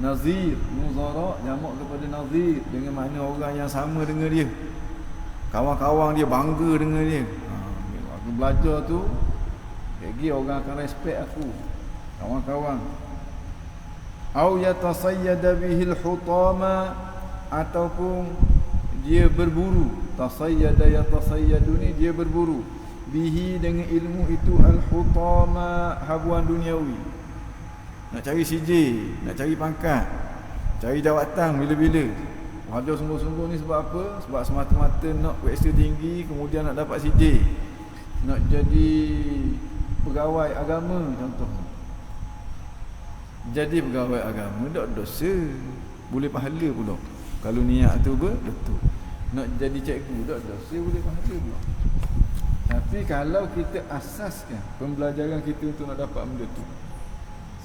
nazir, nudhara jamak kepada nazir, dengan makna orang yang sama dengan dia, kawan-kawan dia bangga dengan dia. Aku belajar tu, lagi orang akan respect aku, kawan-kawan. Au yatasayyada bihil hutama, ataupun dia berburu. Tasayyada yatasayyadu ni dia berburu, bihi dengan ilmu itu, al-hutama, habuan duniawi. Nak cari CJ, nak cari pangkat, cari jawatan bila-bila. Wajar sungguh-sungguh ni sebab apa? Sebab semata-mata nak kuasa tinggi, kemudian nak dapat CJ, nak jadi pegawai agama contohnya. Jadi pegawai agama tak dosa, boleh pahala pula kalau niat tu betul. Nak jadi cikgu tak dosa, boleh pahala pula. Tapi kalau kita asaskan pembelajaran kita untuk nak dapat benda tu,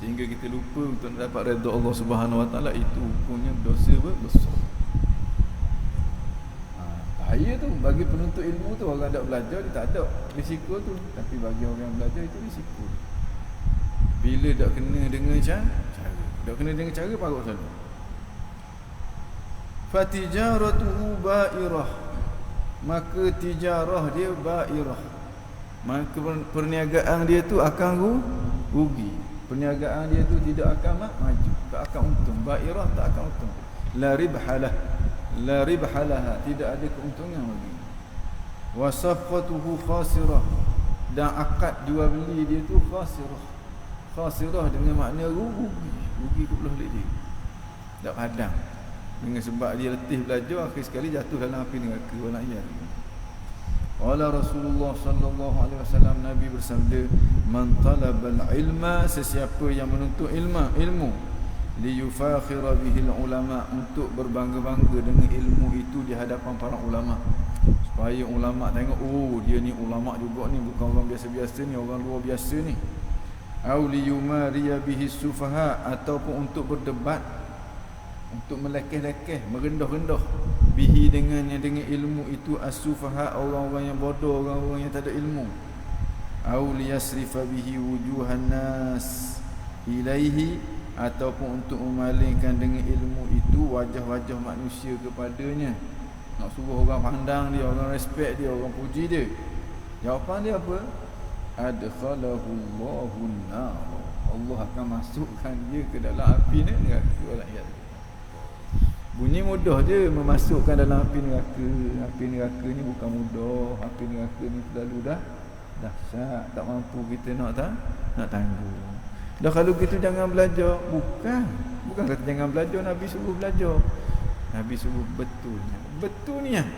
sehingga kita lupa untuk nak dapat redha Allah Subhanahu wa taala, itu hukumnya dosa besar. Bahaya tu bagi penuntut ilmu tu. Orang tak belajar dia tak ada risiko tu, tapi bagi orang yang belajar itu risiko. Bila tak kena dengan cara, tak kena dengan cara, parut selalu. Fatijaratuhu ba'irah, maka tijarah dia ba'irah, maka perniagaan dia tu akan rugi. Perniagaan dia tu tidak akan maju, tak akan untung. Ba'irah tak akan untung. La ribhalah, la ribhalaha, tidak ada keuntungan bagi. Wa safqatuhu khasirah, dan akad jual beli dia tu khasirah. Khasirah dengan makna rugi pula dia, tak padam. Dengan sebab dia letih belajar, akhir sekali jatuh dalam api neraka, wala iyazillah. Qala Rasulullah sallallahu alaihi wasallam, Nabi bersabda, man talabal ilma, sesiapa yang menuntut ilmu, liyufakhira bihil ulama, untuk berbangga-bangga dengan ilmu itu di hadapan para ulama, supaya ulama tengok, oh dia ni ulama juga ni, bukan orang biasa-biasa ni, orang luar biasa ni. Au liyumariya bihi sufaha, ataupun untuk berdebat, untuk melekeh-lekeh, merendah-rendah, bihi dengan ilmu itu, as-sufaha, orang-orang yang bodoh, orang-orang yang tak ada ilmu. Au liyasrifa bihi wujuhan nas ilaihi, ataupun untuk memalingkan dengan ilmu itu wajah-wajah manusia kepadanya. Nak suruh orang pandang dia, orang respect dia, orang puji dia. Jawapan dia apa? Adkhalahu Allahun nar, Allah akan masukkan dia ke dalam api neraka. Bunyi mudah je memasukkan dalam api neraka. Api neraka ni bukan mudah. Api neraka ni terlalu dahsyat, tak mampu kita nak tanggung. Dah kalau gitu jangan belajar. Bukan kata jangan belajar, Nabi suruh belajar. Nabi suruh betul niat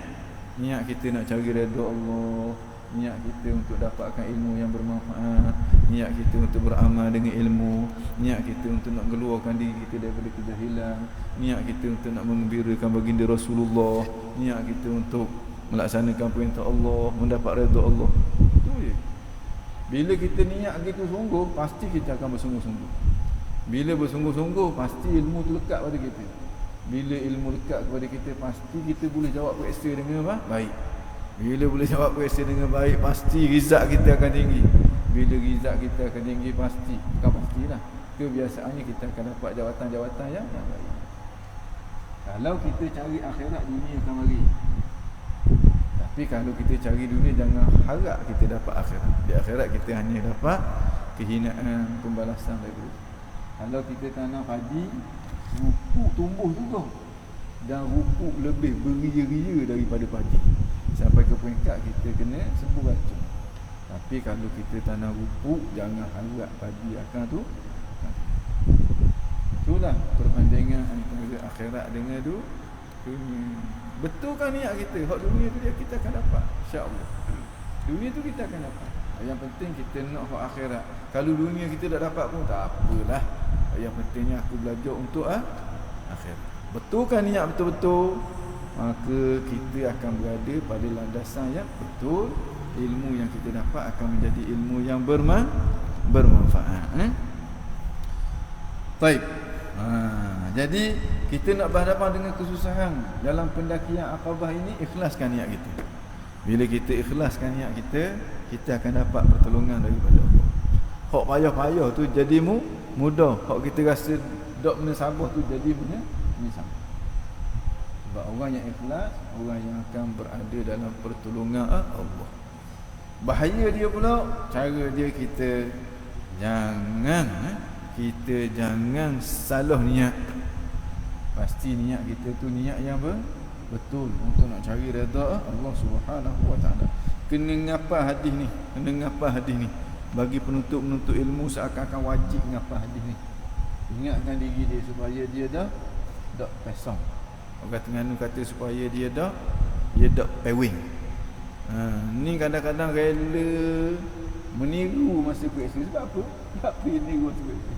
kita nak cari redha Allah, niat kita kita untuk dapatkan ilmu yang bermanfaat, niat kita untuk beramal dengan ilmu, niat kita untuk nak keluarkan diri kita daripada kejahilan, niat kita untuk nak menggembirakan baginda Rasulullah, niat kita untuk melaksanakan perintah Allah, mendapat redha Allah. Itu je. Bila kita niat gitu sungguh, pasti kita akan bersungguh-sungguh. Bila bersungguh-sungguh, pasti ilmu tu lekat pada kita. Bila ilmu lekat kepada kita, pasti kita boleh jawab periksa dengan baik. Bila boleh jawab periksa dengan baik, pasti rizak kita akan tinggi. Bila rizak kita akan tinggi, pasti, bukan pastilah, kebiasaannya kita akan dapat jawatan-jawatan yang baik. Kalau kita cari akhirat, dunia akan bagi. Tapi kalau kita cari dunia, jangan harap kita dapat akhirat. Di akhirat kita hanya dapat kehinaan, pembalasan daripada. Kalau kita tanam padi, rupuk tumbuh juga, dan rupuk lebih beria-ria daripada padi, sampai ke peringkat kita kena sembuh racun. Tapi kalau kita tanam rupuk, jangan harap padi akan tu. Itulah perbandingan antara akhirat dengan dunia. Betulkan niat kita, hak dunia tu dia kita akan dapat, insya-Allah. Dunia tu kita akan dapat. Yang penting kita nak hak akhirat. Kalau dunia kita tak dapat pun tak apalah. Yang pentingnya aku belajar untuk akhirat. Betulkan niat betul-betul, maka kita akan berada pada landasan yang betul. Ilmu yang kita dapat akan menjadi ilmu yang bermanfaat. Baik. Jadi kita nak berhadapan dengan kesusahan dalam pendakian Aqabah ini, ikhlaskan niat kita. Bila kita ikhlaskan niat kita, kita akan dapat pertolongan daripada Allah. Hak payah-payah tu jadi mudah. Hak kita rasa dok mensabar tu jadi menyesal. Sebab orang yang ikhlas, orang yang akan berada dalam pertolongan Allah. Bahaya dia pula, cara dia kita jangan salah niat. Pasti niat kita tu niat yang betul untuk nak cari redha Allah Subhanahu wa taala. Kena ngapa hadis ni. Bagi penuntut ilmu seakan-akan wajib ngapa hadis ni. Ingatkan diri dia supaya dia dah pesong. Orang Terengganu kata supaya dia dah pewing. Ni kadang-kadang rela meniru masa periksa. Sebab apa? Sebab dia meniru masa periksa.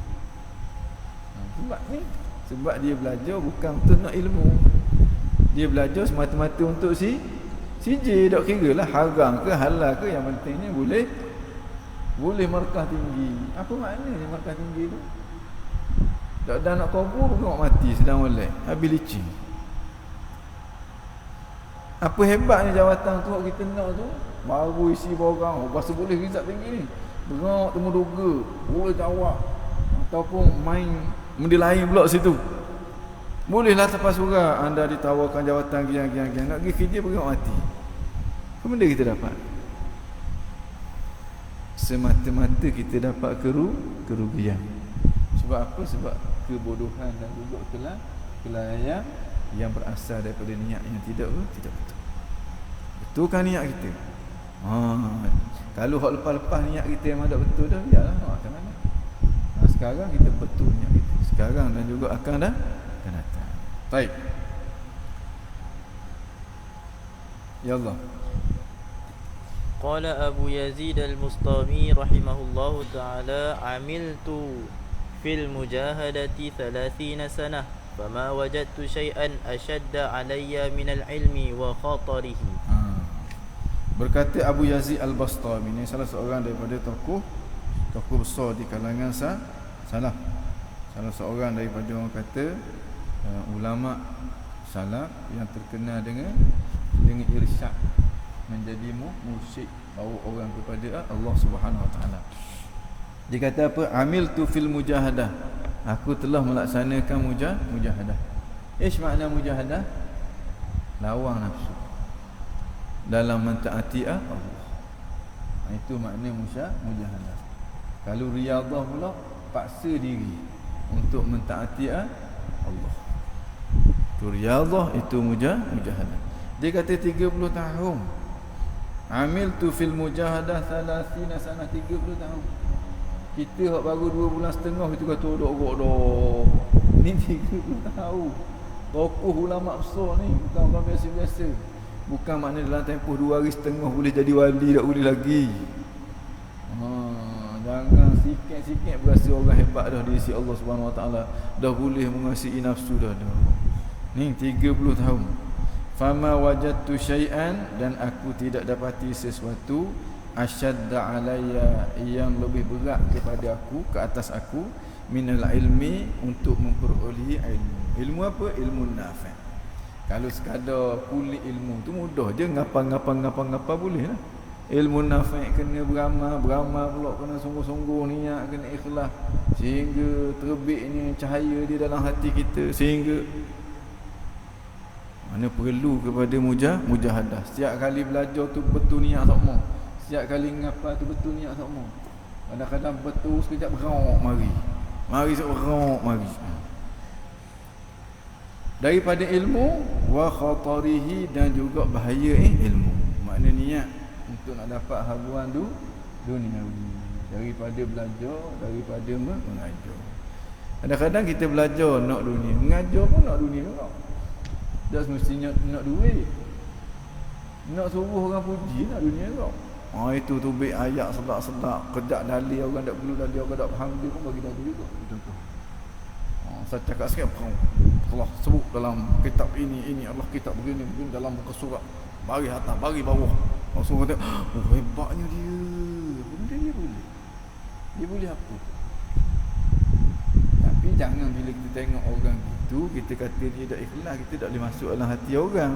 Sebab dia belajar bukan untuk nak ilmu. Dia belajar semata-mata untuk CJ. Tak kira lah haram ke halal ke, yang pentingnya boleh markah tinggi. Apa maknanya markah tinggi tu? Tak ada nak kubur pun mati sedang molek, habis licin. Apa hebatnya jawatan tu kita nak tu, baru isi borang, rasa boleh rizat tinggi ni. Berak temu duga, boleh jawab ataupun main benda lain pula situ. Bolehlah lepas surah anda ditawarkan jawatan gian, nak pergi kerja berak mati. Apa benda kita dapat? Semata-mata kita dapat kerugian. Sebab apa? Sebab kebodohan dan juga kelalaian yang berasal daripada niat yang tidak betul. Betulkan niat kita. Kalau hak lepas-lepas niat kita memang tak betul dah, biarlah macam mana. Sekarang kita betul niat kita. Sekarang dan juga akan datang. Baik. Ya Allah. قال أبو يزيد المسطامي رحمه الله تعالى عملت في المجاهدة 30 سنة فما وجدت شيئا أشد علي من العلم وخطره. Berkata Abu Yazid Al-Bastami, ini salah seorang daripada tokoh besar di kalangan salaf. Salah seorang daripada orang kata ulama salaf yang terkenal dengan irsyad, menjadi mursyid, bawa orang kepada Allah Subhanahu wa taala. Dia kata apa? Amiltu fil mujahadah. Aku telah melaksanakan mujahadah. Makna mujahadah? Lawan nafsu dalam mentaati Allah. Itu makna mujahadah. Kalau riyadhah pula, paksa diri untuk mentaati Allah. Itu riyadhah, itu mujahadah. Dia kata 30 tahun. Amiltu fil mujahadah 30 sana, 30 tahun. Kita hak baru 2 bulan setengah itu kata dok. Ni 30 tahun. Tokoh ulama besar ni, bukan orang biasa-biasa. Bukan makna dalam tempoh 2 hari setengah boleh jadi wali, tak boleh lagi. Jangan sikit-sikit berasa orang hebat dah di sisi Allah Subhanahu Wa Taala, dah boleh mengasihi nafsu dah. Ni 30 tahun. Fama wajadtu syai'an, dan aku tidak dapati sesuatu asyadda alayya, yang lebih berat kepada aku, ke atas aku, minal ilmi, untuk memperolehi ilmu. Ilmu apa? Ilmu nafi'. Kalau sekadar kulit ilmu tu mudah je, ngapa boleh lah. Ilmu nafi' kena beramal pula, kena sungguh-sungguh niat, kena ikhlas, sehingga terbitnya cahaya di dalam hati kita, sehingga mana perlu kepada mujahadah. Setiap kali belajar tu betul niat sokmo, setiap kali ngapa tu betul niat sokmo. Kadang-kadang betul sekejap berok mari seorang mari. Daripada ilmu wa khatarihi, dan juga bahaya ilmu. Makna niat untuk nak dapat habuan duniawi, daripada belajar, daripada mengajar. Kadang-kadang kita belajar nak dunia, mengajar pun nak dunia juga. Tak semestinya nak duit, nak suruh orang puji nak dunia juga. Itu tubik ayat sedap-sedap, kejap dalil orang tak perlu dalil, orang tak faham dia pun bagi dalil juga. Betul. Saya cakap sikit, Allah sebut dalam kitab ini Allah kitab begini dalam muka surat, bagi atas, bagi bawah. Langsung kata, hebatnya dia. Benda dia boleh apa? Tapi jangan bila kita tengok orang itu, kita kata dia tak ikhlas, kita tak boleh masuk dalam hati orang.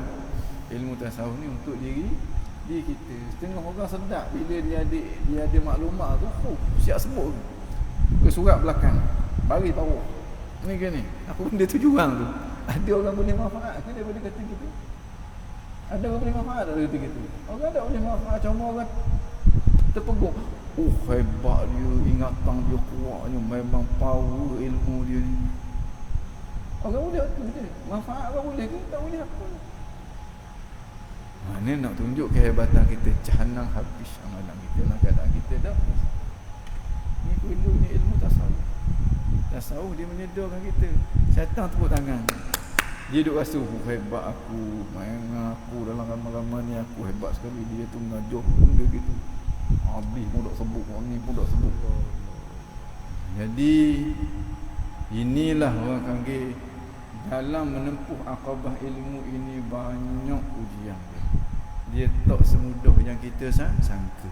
Ilmu tasawuf ni untuk diri kita. Setengah orang sedap bila dia ada maklumat tu, siap sebut ke surat belakang, bagi bawah. Ni ke ni, apa benda tu jurang tu? Ada orang boleh manfaat ke daripada kata kita? Ada orang boleh manfaat dari kata kita? Orang tak boleh manfaat, cuma orang terpegun. Hebat dia, ingatan dia kuatnya, memang power ilmu dia ni. Orang boleh apa je? Manfaat orang boleh ke? Tak boleh apa. Mana nak tunjuk kehebatan kita, jahanam habis amalan kita, dalam keadaan kita dah. Ni perlunya ilmu tasawuf. Tasawuf dia menyedarkan kita. Syaitan tepuk tangan, dia duk rasa hebat aku, main aku dalam ramai-ramai ni, aku hebat sekali. Dia tu mengajar benda gitu, habis pun tak sebut, ni pun tak sebut. Jadi inilah orang panggil, dalam menempuh akabah ilmu ini banyak ujian. Dia tak semudah yang kita sangka.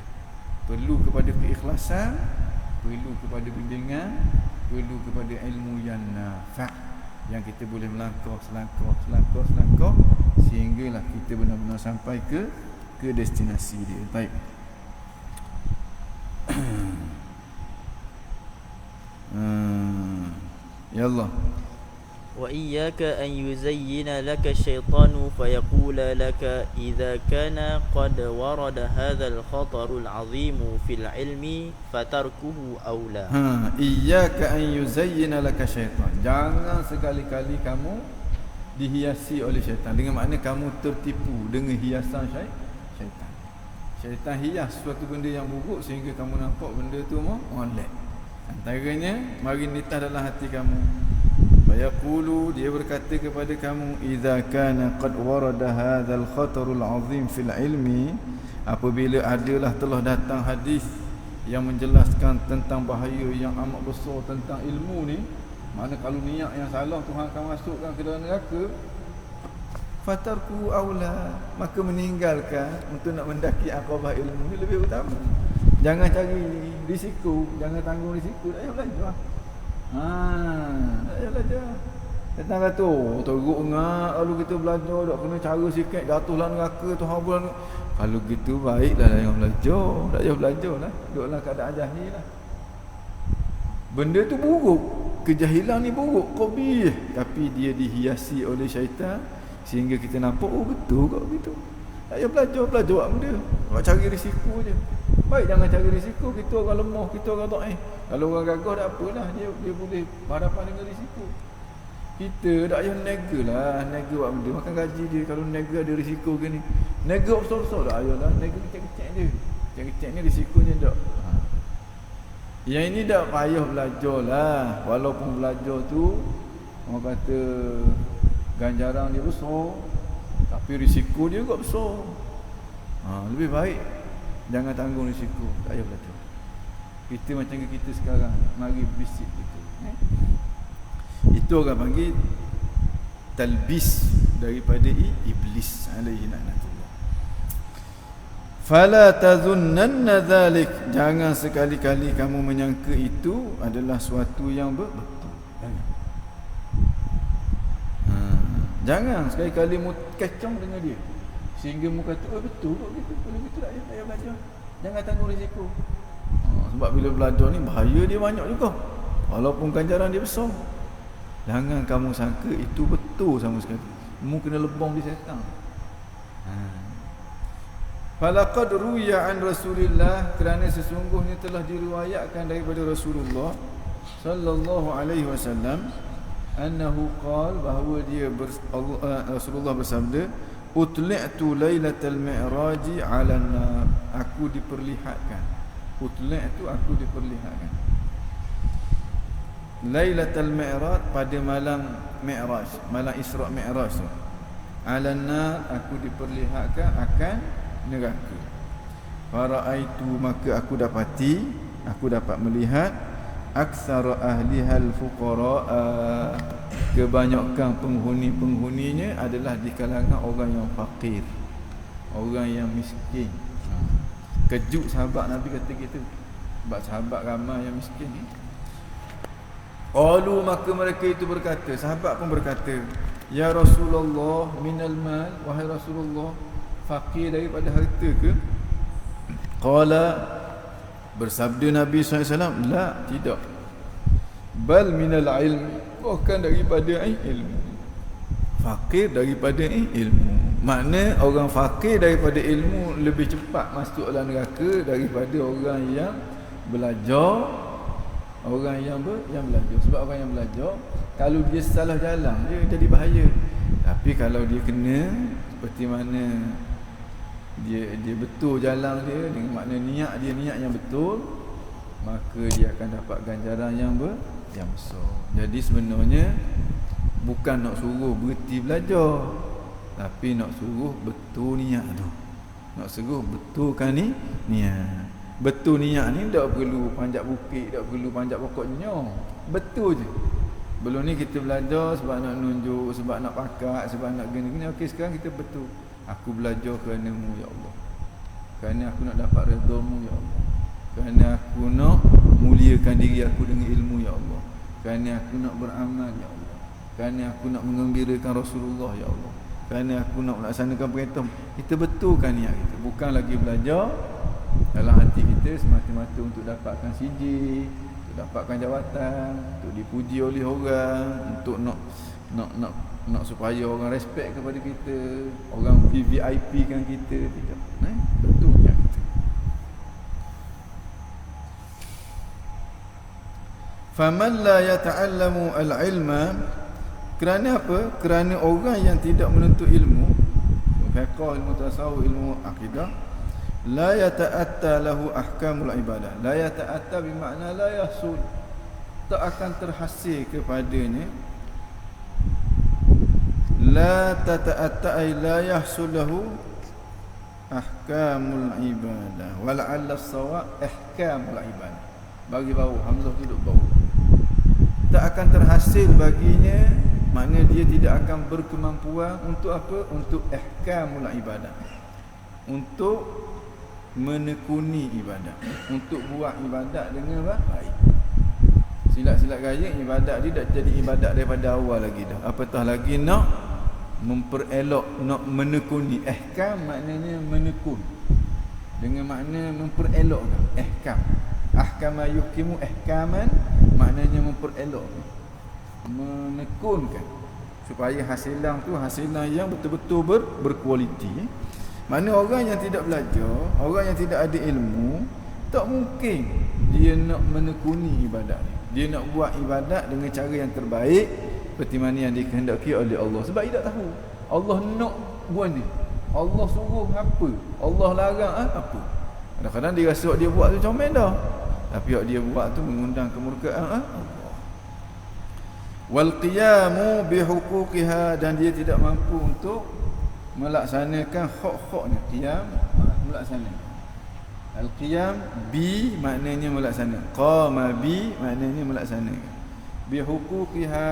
Perlu kepada keikhlasan, perlu kepada bimbingan, perlu kepada ilmu yang nafa', yang kita boleh melangkah selangkah sehinggalah kita benar-benar sampai ke destinasi dia. Baik. Ya Allah. وإياك أن يزين لك الشيطان فيقول لك إذا كان قد ورد هذا الخطر العظيم في العلم فتركه أولى. إياك أن يزين لك الشيطان. Jangan sekali-kali kamu dihiasi oleh syaitan. Dengan makna kamu tertipu dengan hiasan syaitan. Syaitan hias suatu benda yang buruk sehingga kamu nampak benda tu molek. Antaranya mari nitah dalam hati kamu. Fayaqulu, dia berkata kepada kamu, idza kana qad warada hadzal khatarul azim fil ilmi, apabila adalah telah datang hadis yang menjelaskan tentang bahaya yang amat besar tentang ilmu ni, mana kalau niat yang salah Tuhan akan masukkan ke dalam neraka, fatarku aula, maka meninggalkan untuk nak mendaki akabah ilmu ni lebih utama. Jangan cari risiko, jangan tanggung risiko, tak payah belajar. Tak payah belajar. Datang kata, teruk ngak, lalu kita belajar, tak kena cara sikit, jatuhlah neraka, Tuhan bulan. Kalau gitu baiklah jangan belajar, tak payah belajar lah, duduklah keadaan jahil lah. Benda tu buruk, kejahilan ni buruk, qabih, tapi dia dihiasi oleh syaitan sehingga kita nampak, betul kok gitu. Tak payah belajar buat benda, nak cari risiko je. Baik, jangan cari risiko, kita orang lemah, kita orang dhaif. Kalau orang gagah tak apalah, dia boleh berhadapan dengan risiko. Kita tak payah nega lah, nega buat benda, makan gaji dia. Kalau nega ada risiko ke ni, nega besar-besar tak payahlah, nega kecil-kecil je. Kecil-kecil ni risikonya tak. Yang ini tak payah belajar lah. Walaupun belajar tu orang kata ganjaran dia besar, Tapi risiko dia juga besar. Lebih baik jangan tanggung risiko, tak payah belajar. Kita macam kita sekarang, mari bisik kita. Itu orang panggil talbis daripada iblis alaihi laknatullah. Fala tazunnanna dhalik, jangan sekali-kali kamu menyangka itu adalah suatu yang betul. Jangan sekali-kali mu kacang dengan dia sehingga mu kata betul kok gitu, kalau gitu tak payah belajar. Jangan tanggung risiko. Sebab bila belajar ni bahaya dia banyak juga, walaupun ganjaran dia besar. Jangan kamu sangka itu betul sama sekali. Mu kena lebong di syaitan. Falaqad ruwiya an Rasulillah, kerana sesungguhnya telah diriwayatkan daripada Rasulullah sallallahu alaihi wasallam, annahu qala, bahawa dia Rasulullah bersabda, utli'tu lailatal mi'raji 'ala an-nar, aku diperlihatkan. Utli'tu, aku diperlihatkan. Lailatul Mi'raj, pada malam Mi'raj, malam Isra' Mi'raj tu. 'Alan nar, aku diperlihatkan akan neraka. Fara'aitu, maka aku dapati, aku dapat melihat aktsara ahlihal fuqara, kebanyakan penghuni-penghuninya adalah di kalangan orang yang fakir, orang yang miskin. Kejut sahabat Nabi kata gitu, sebab sahabat ramai yang miskin ni. Qalu, maka mereka itu berkata, sahabat pun berkata, ya Rasulullah, minal mal, wahai Rasulullah, fakir daripada harta ke? Qala, bersabda Nabi SAW, la, tidak. Bal minal ilm, bukan daripada ilmu. Fakir daripada ilmu. Makna orang fakir daripada ilmu lebih cepat masuk dalam neraka daripada orang yang belajar. Orang yang belajar. Sebab orang yang belajar, kalau dia salah jalan, dia jadi bahaya. Tapi kalau dia kena, seperti mana dia betul jalan dia, dengan makna niat dia niat yang betul, maka dia akan dapat ganjaran yang besar. Jadi sebenarnya bukan nak suruh berhenti belajar, tapi nak suruh betul niat tu. Nak suruh betulkan niat. Betul niat ni tak perlu panjat bukit, tak perlu panjat pokoknya. Betul je. Belum ni kita belajar sebab nak nunjuk, sebab nak pakat, sebab nak gini-gini. Okey, sekarang kita betul. Aku belajar kerana-Mu ya Allah. Kerana aku nak dapat redha-Mu ya Allah. Kerana aku nak muliakan diri aku dengan ilmu ya Allah. Kerana aku nak beramal ya Allah. Kerana aku nak mengembirakan Rasulullah ya Allah. Kerana aku nak melaksanakan perintah. Kita betulkan niat kita. Bukan lagi belajar dalam hati kita semata-mata untuk dapatkan CJ, untuk dapatkan jawatan, untuk dipuji oleh orang, untuk nak supaya orang respect kepada kita, orang VIP kan kita. Tidak. Betul ya kita. Faman la yata'allamu al-ilma, kerana apa? Kerana orang yang tidak menuntut ilmu, fiqh, ilmu tasawuf, ilmu akidah, la yata'atta lahu ahkamul ibadah. La yata'atta bermakna la yahsul, tak akan terhasil kepadanya. La tata'atta ay la yahsul lahu ahkamul ibadah. Wala'alla as-sawab ahkamul ibadah. Bagi bau, hamzah duduk bau. Tak akan terhasil baginya, makna dia tidak akan berkemampuan untuk apa? Untuk ahkamul ibadah, untuk menekuni ibadat, untuk buat ibadat dengan baik. Silat-silat gaya ibadat dia dah jadi ibadat daripada awal lagi dah. Apatah lagi nak memperelok, nak menekuni. Ahkam maknanya menekun, dengan makna memperelokkan. Ahkam, ahkama yukimu ahkaman, maknanya memperelok, menekunkan, supaya hasilan tu hasilan yang betul-betul berkualiti. Mana orang yang tidak belajar, orang yang tidak ada ilmu, tak mungkin dia nak menekuni ibadat ni. Dia nak buat ibadat dengan cara yang terbaik seperti mana yang dikehendaki oleh Allah. Sebab dia tak tahu Allah nak buat ni, Allah suruh apa, Allah larang apa. Kadang-kadang dia rasa dia buat tu comel dah, tapi yang dia buat tu mengundang kemurkaan Allah. Wal qiyamu bihuquqiha, dan dia tidak mampu untuk melaksanakan hak-haknya. Qiyam melaksanakan. Al-qiyam bi maknanya melaksanakan. Qama bi maknanya melaksanakan. Bi huquqiha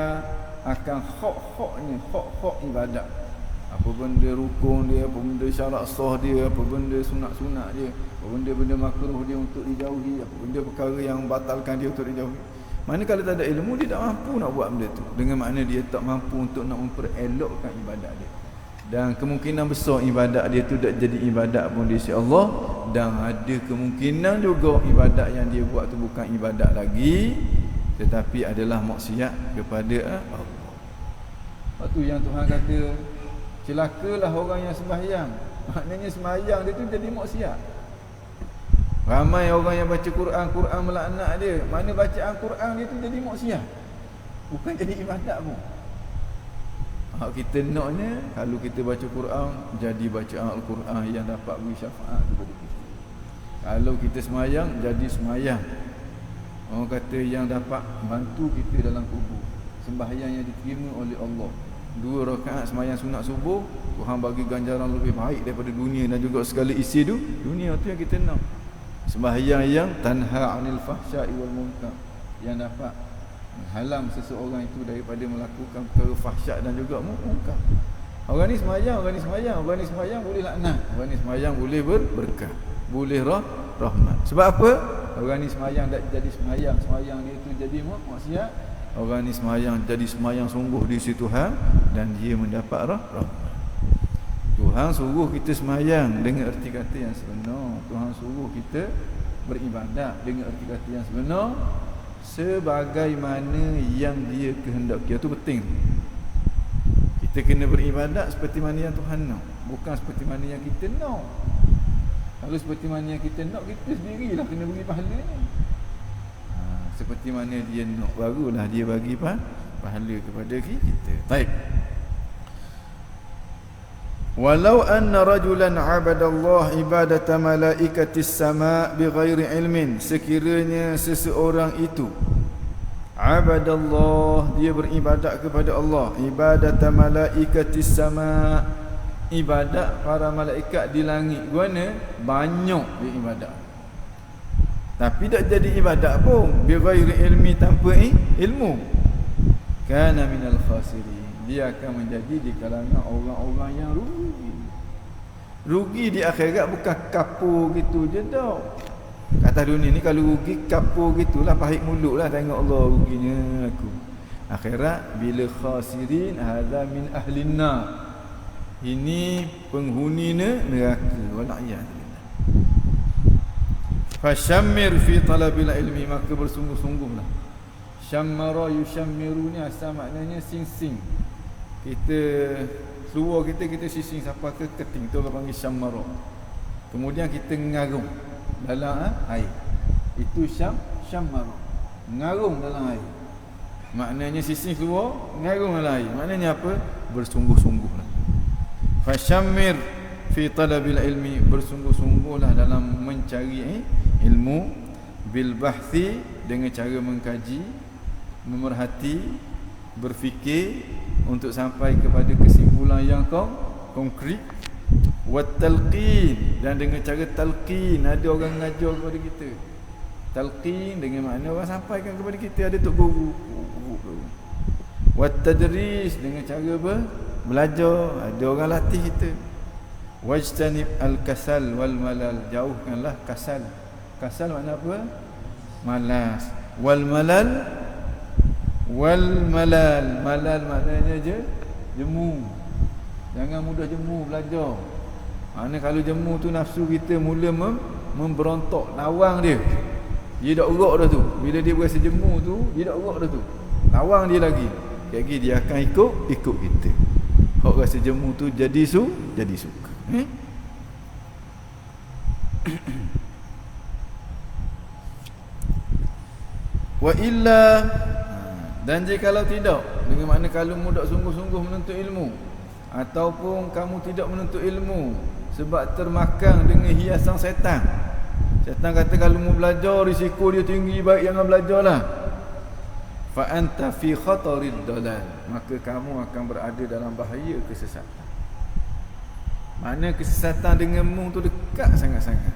akan hak-haknya, hak-hak ibadat. Apa benda rukun dia, apa benda syarat sah dia, apa benda sunat-sunat dia, apa benda-benda makruh dia untuk dijauhi, apa benda perkara yang batalkan dia untuk dijauhi. Mana kalau tak ada ilmu dia tak mampu nak buat benda tu. Dengan makna dia tak mampu untuk nak memperelokkan ibadat dia. Dan kemungkinan besar ibadat dia tu tak jadi ibadat pun di sisi Allah, dan ada kemungkinan juga ibadat yang dia buat tu bukan ibadat lagi tetapi adalah maksiat kepada Allah. Sebab tu yang Tuhan kata celakalah orang yang sembahyang. Maknanya sembahyang dia tu jadi maksiat. Ramai orang yang baca Quran, Quran melaknat dia. Mana bacaan Quran dia tu jadi maksiat, bukan jadi ibadat pun. Kita naknya kalau kita baca Quran jadi bacaan Al-Quran yang dapat beri syafaat kepada kita. Kalau kita semayang jadi semayang, orang kata yang dapat bantu kita dalam kubur. Sembahyang yang diterima oleh Allah. 2 rakaat semayang sunat subuh, Tuhan bagi ganjaran lebih baik daripada dunia dan juga segala isi tu dunia. Tu yang kita nak. Sembahyang yang tanha 'anil fahsya'i wal munkar, yang dapat menghalang seseorang itu daripada melakukan perkara fahsyat dan juga munkar. Orang ni semayang, orang ni semayang, orang ni semayang boleh laknat, orang ni semayang boleh berkah, boleh rahmat. Sebab apa? Orang ni semayang tak jadi semayang, semayang dia tu jadi maksiat. Orang ni semayang jadi semayang sungguh di sisi Tuhan dan dia mendapat rahmat. Tuhan suruh kita semayang dengan erti kata yang sebenar. Tuhan suruh kita beribadat dengan erti kata yang sebenar, sebagaimana yang dia kehendaki. Itu penting. Kita kena beribadat seperti mana yang Tuhan nak, bukan seperti mana yang kita nak. Kalau seperti mana yang kita nak, kita sendirilah kena beri pahala. Seperti mana dia nak, barulah dia bagi pahala kepada kita. Baik. Walau anna rajulan 'abadallah ibadata malaikatis sama' bighairi ilmin, sekiranya seseorang itu 'abadallah, dia beribadat kepada Allah, ibadata malaikatis sama', ibadat para malaikat di langit. Guna banyak dia ibadat, tapi tak jadi ibadat pun bighairi ilmi, tanpa ilmu, kana minal khasirin, dia akan menjadi di kalangan orang-orang yang rugi. Rugi di akhirat bukan kapur gitu je dah. Kata dunia ni kalau rugi kapur gitulah, pahit mulut lah tengok Allah ruginya aku. Akhirat bila khasirin, hadza min ahlin nar, ini penghuni neraka. Wala'iyadillah. Fashammir fi talabil ilmi, maka bersungguh-sungguhlah. Syammara yushammiru ni asal maknanya sing-sing. Kita seluar kita sising sampai ke keting, tu orang panggil syammara. Kemudian kita ngarung dalam air, itu syammara, ngarung dalam air. Maknanya sising keluar, ngarung dalam air. Maknanya apa? Bersungguh-sungguhlah. Fashammir fi talabil ilmi, bersungguh-sungguhlah dalam mencari ilmu, bil bahthi, dengan cara mengkaji, memerhati, berfikir untuk sampai kepada kesimpulan yang konkret. Wat talqin, dan dengan cara talqin, ada orang mengajar kepada kita. Talqin dengan makna orang sampaikan kepada kita, ada tok guru. Wat tadris, dengan cara belajar, ada orang latih kita. Wajtanib al-kasal wal malal, jauhkanlah kasal. Kasal makna apa? Malas. Wal malal, malal maknanya jemu. Jangan mudah jemu belajar. Maknanya kalau jemu tu nafsu kita mula memberontak, lawang dia. Dia dak urak dah tu. Bila dia berasa jemu tu, dia dak urak dah tu. Lawang dia lagi. Lagi dia akan ikut kita. Hak rasa jemu tu jadi suka. Wa illa, dan jikalau tidak, dengan makna kalau mu tak sungguh-sungguh menuntut ilmu, ataupun kamu tidak menuntut ilmu sebab termakan dengan hiasan setan. Setan kata kalau mu belajar risiko dia tinggi, baik jangan belajarlah. Fa anta fi khatarid dalal, maka kamu akan berada dalam bahaya kesesatan. Makna kesesatan denganmu tu dekat sangat-sangat.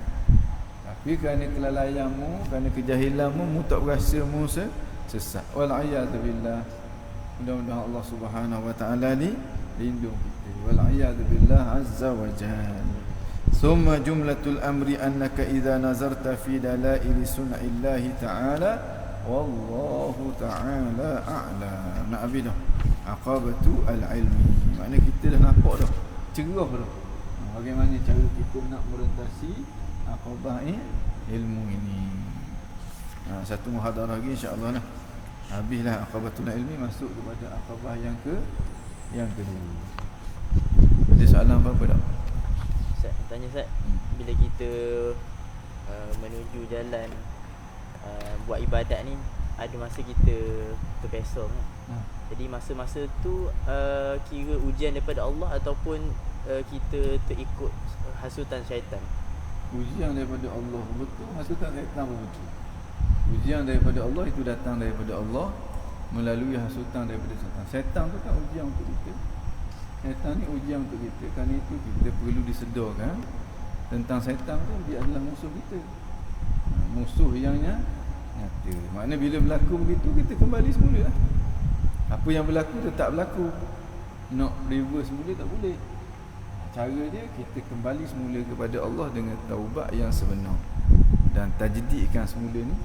Tapi kerana kelalaianmu, kerana kejahilanmu, mu tak berasa mu sesat. Wal'iyadu billah. Mudah-mudahan Allah Subhanahu wa ta'ala ni lindung kita. Wal'iyadu billah azza wa jalla. Summa jumlatul amri annaka idza nazarta fi dalail sunnahillahi ta'ala wallahu ta'ala a'lam. Nak habis dah. Aqabatu al-ilmi. Makna kita dah nampak dah. Cerah dah. Bagaimana cara kita nak merentasi aqabah ilmu ini. Satu muhadarah lagi insya-Allah lah. Habislah aqabatul ilmi, masuk kepada aqabah yang kedua. Ada soalan apa-apa tak? Ustaz, tanya Ustaz, bila kita menuju jalan buat ibadat ni, ada masa kita terpesong kan? Jadi masa-masa tu kira ujian daripada Allah ataupun kita terikut hasutan syaitan? Ujian daripada Allah betul, hasutan syaitan betul. Ujian daripada Allah itu datang daripada Allah melalui hasutan daripada syaitan. Syaitan tu kan ujian untuk kita. Syaitan ni ujian untuk kita. Kerana itu kita perlu disedarkan tentang syaitan tu, dia adalah musuh kita. Musuh yang nyata. Maknanya bila berlaku begitu, kita kembali semula lah. Apa yang berlaku tetap berlaku. Nak reverse semula tak boleh. Cara dia, kita kembali semula kepada Allah dengan taubat yang sebenar dan tajdidkan semula ni.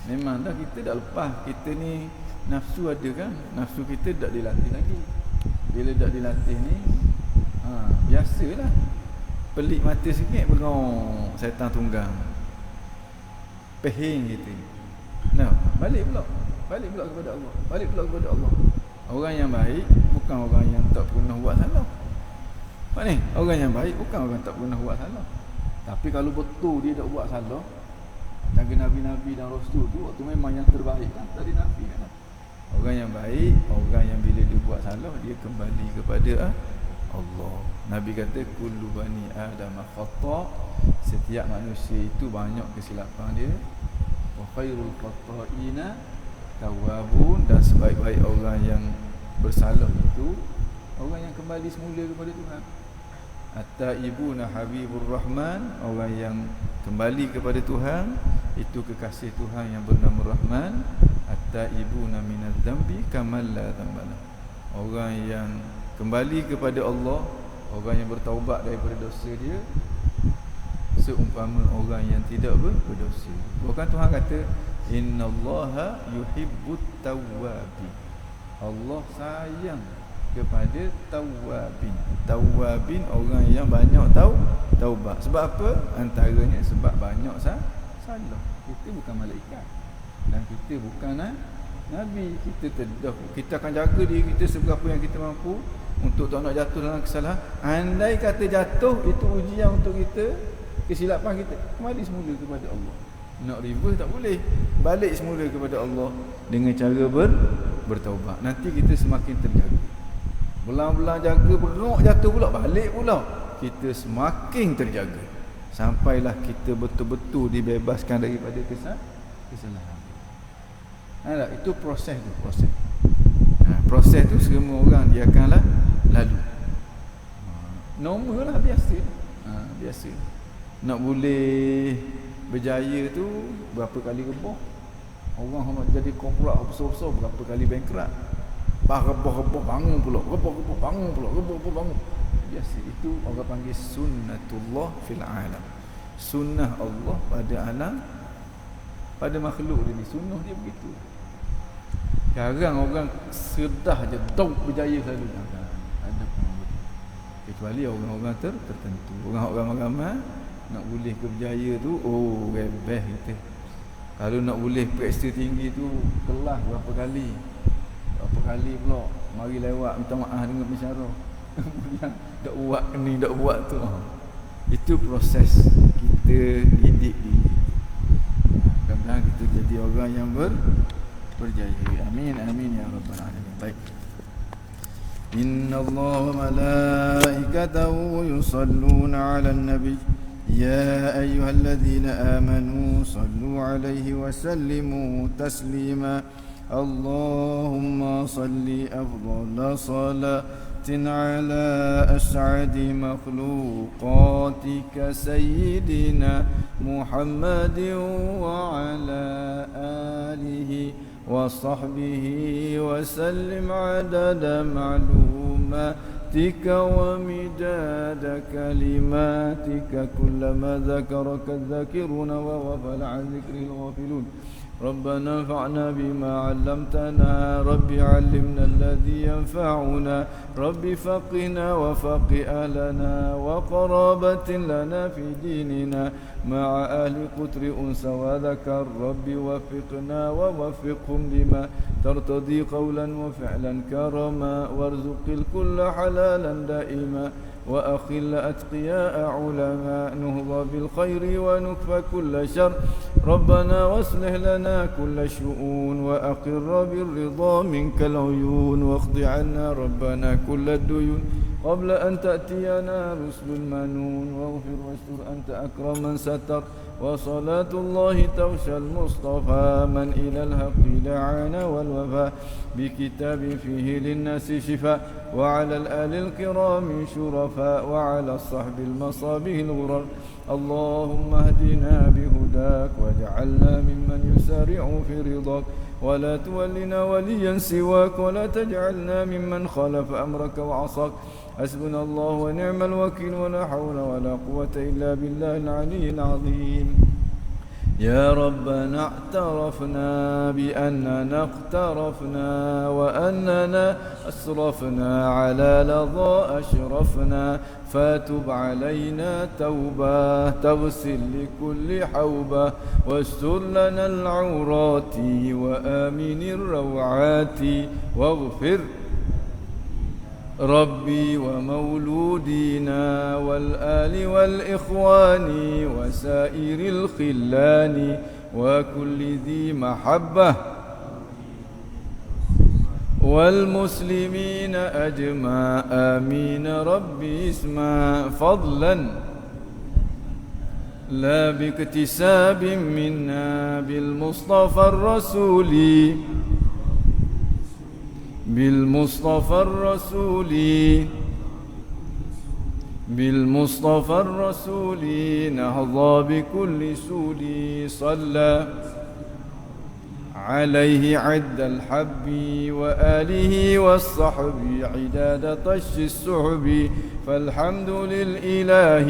Memang dah kita dah lepas. Kita ni nafsu ada kan, nafsu kita tak dilatih lagi. Bila tak dilatih ni, biasalah pelik mata sikit berong syaitan tunggang, pehing kita. Nah, balik pula kepada Allah. Balik pula kepada Allah. Orang yang baik bukan orang yang tak pernah buat salah. Pak ni, orang yang baik bukan orang tak pernah buat salah. Tapi kalau betul dia tak buat salah, jaga Nabi-Nabi dan Rasul tu waktu memang yang terbaik kan, tak dinafikan. Orang yang baik, orang yang bila dia buat salah, dia kembali kepada Allah. Nabi kata kullu bani adam khata', setiap manusia itu banyak kesilapan dia. Wa khairul khata'ina tawwabun, dan sebaik-baik orang yang bersalah itu orang yang kembali semula kepada Tuhan. At-taibuna habibur rahman, orang yang kembali kepada Tuhan itu kekasih Tuhan yang bernama Rahman. At-taibuna minadz dzambi kamal la dzambala, orang yang kembali kepada Allah, orang yang bertaubat daripada dosa dia seumpama orang yang tidak berdosa. Bukan Tuhan kata innallaha yuhibbut tawwabin, Allah sayang kepada tawwabin. Tawwabin orang yang banyak taubat. Sebab apa? Antaranya sebab banyak salah. Kita bukan malaikat dan kita bukan nabi. Kita akan jaga diri kita seberapa yang kita mampu untuk tak nak jatuh dalam kesalahan. Andai kata jatuh itu ujian untuk kita, kesilapan kita, kembali semula kepada Allah. Nak reverse tak boleh. Balik semula kepada Allah dengan cara bertaubat. Nanti kita semakin terjaga. Belang-belang jaga, berok jatuh pula, balik pula, kita semakin terjaga sampailah kita betul-betul dibebaskan daripada kesalahan. Itu proses tu, proses tu semua orang dia akanlah lalu. Normal lah, biasa. Biasa. Nak boleh berjaya tu berapa kali rebah. Orang nak jadi korporat besar-besar berapa kali bankrupt. Rebah bangun pula, rebah bangun pula, rebah bangun. Biasa. Itu orang panggil sunnatullah fil alam. Sunnah Allah pada alam, pada makhluk ni. Sunnah dia begitu. Jarang orang sedah je dong berjaya selalu. Ada pun. Kecuali orang-orang tertentu. Orang ramai nak boleh berjaya tu, rebeh kita. Kalau nak boleh prestasi tinggi tu, kelas berapa kali pula mari lewat minta maaf dengan pensyarah. Kemudian dak buat ni, dak buat tu. Itu proses kita didik diri. Mudah-mudahan kita jadi orang yang berjaya. Amin amin ya rabbal alamin. Baik. Innallaha wa malaikatahu yusalluna 'alan nabi ya ayyuhalladzina amanu sallu 'alaihi wa sallimu taslima. اللهم صل أفضل صلاة على أسعد مخلوقاتك سيدنا محمد وعلى آله وصحبه وسلم عدد معلوماتك ومداد كلماتك كلما ذكرك الذاكرون وغفل عن ذكر الغافلون ربنا انفعنا بما علمتنا رب علمنا الذي ينفعنا رب فقنا وفق أهلنا وقرابة لنا في ديننا مع أهل قتر أنس وذكر رب وفقنا ووفقهم لما ترتضي قولا وفعلا كرما وارزق الكل حلالا دائما وأخل أتقياء علماء نهضى بالخير ونكفى كل شر ربنا واصلح لنا كل شؤون وأقر بالرضا منك العيون واقض عنا ربنا كل الديون قبل أن تأتينا رسل المنون واغفر واستر أنت أكرم من ستر وصلاة الله تغشى المصطفى من إلى الحق دعانا والوفاء بكتاب فيه للناس شفاء وعلى الآل الكرام شرفاء وعلى الصحب المصابه الغرر اللهم اهدنا بهداك واجعلنا ممن يسارع في رضاك ولا تولنا وليا سواك ولا تجعلنا ممن خالف أمرك وعصاك حسبنا الله ونعم الوكيل ولا حول ولا قوة إلا بالله العلي العظيم يا ربنا اعترفنا بأننا اقترفنا وأننا أسرفنا على لظى أشرفنا فاتب علينا توبة تغسل لكل حوبة واستر لنا العورات وآمن الروعات واغفر ربي ومولودينا والآل والإخوان وسائر الخلان وكل ذي محبة والمسلمين أجمع آمين ربي اسمع فضلا لا باكتساب منا بالمصطفى الرسول بالمصطفى الرسول نهضى بكل سول صلى عليه عد الحب وآله والصحب عداد طش السحب فالحمد للإله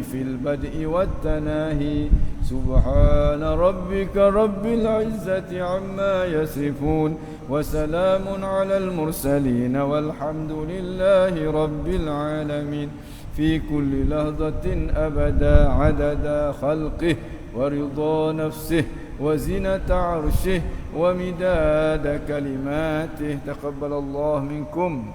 في البدء والتناهي سبحان ربك رب العزة عما يصفون وسلام على المرسلين والحمد لله رب العالمين في كل لحظة أبدا عدد خلقه ورضا نفسه وزنة عرشه ومداد كلماته تقبل الله منكم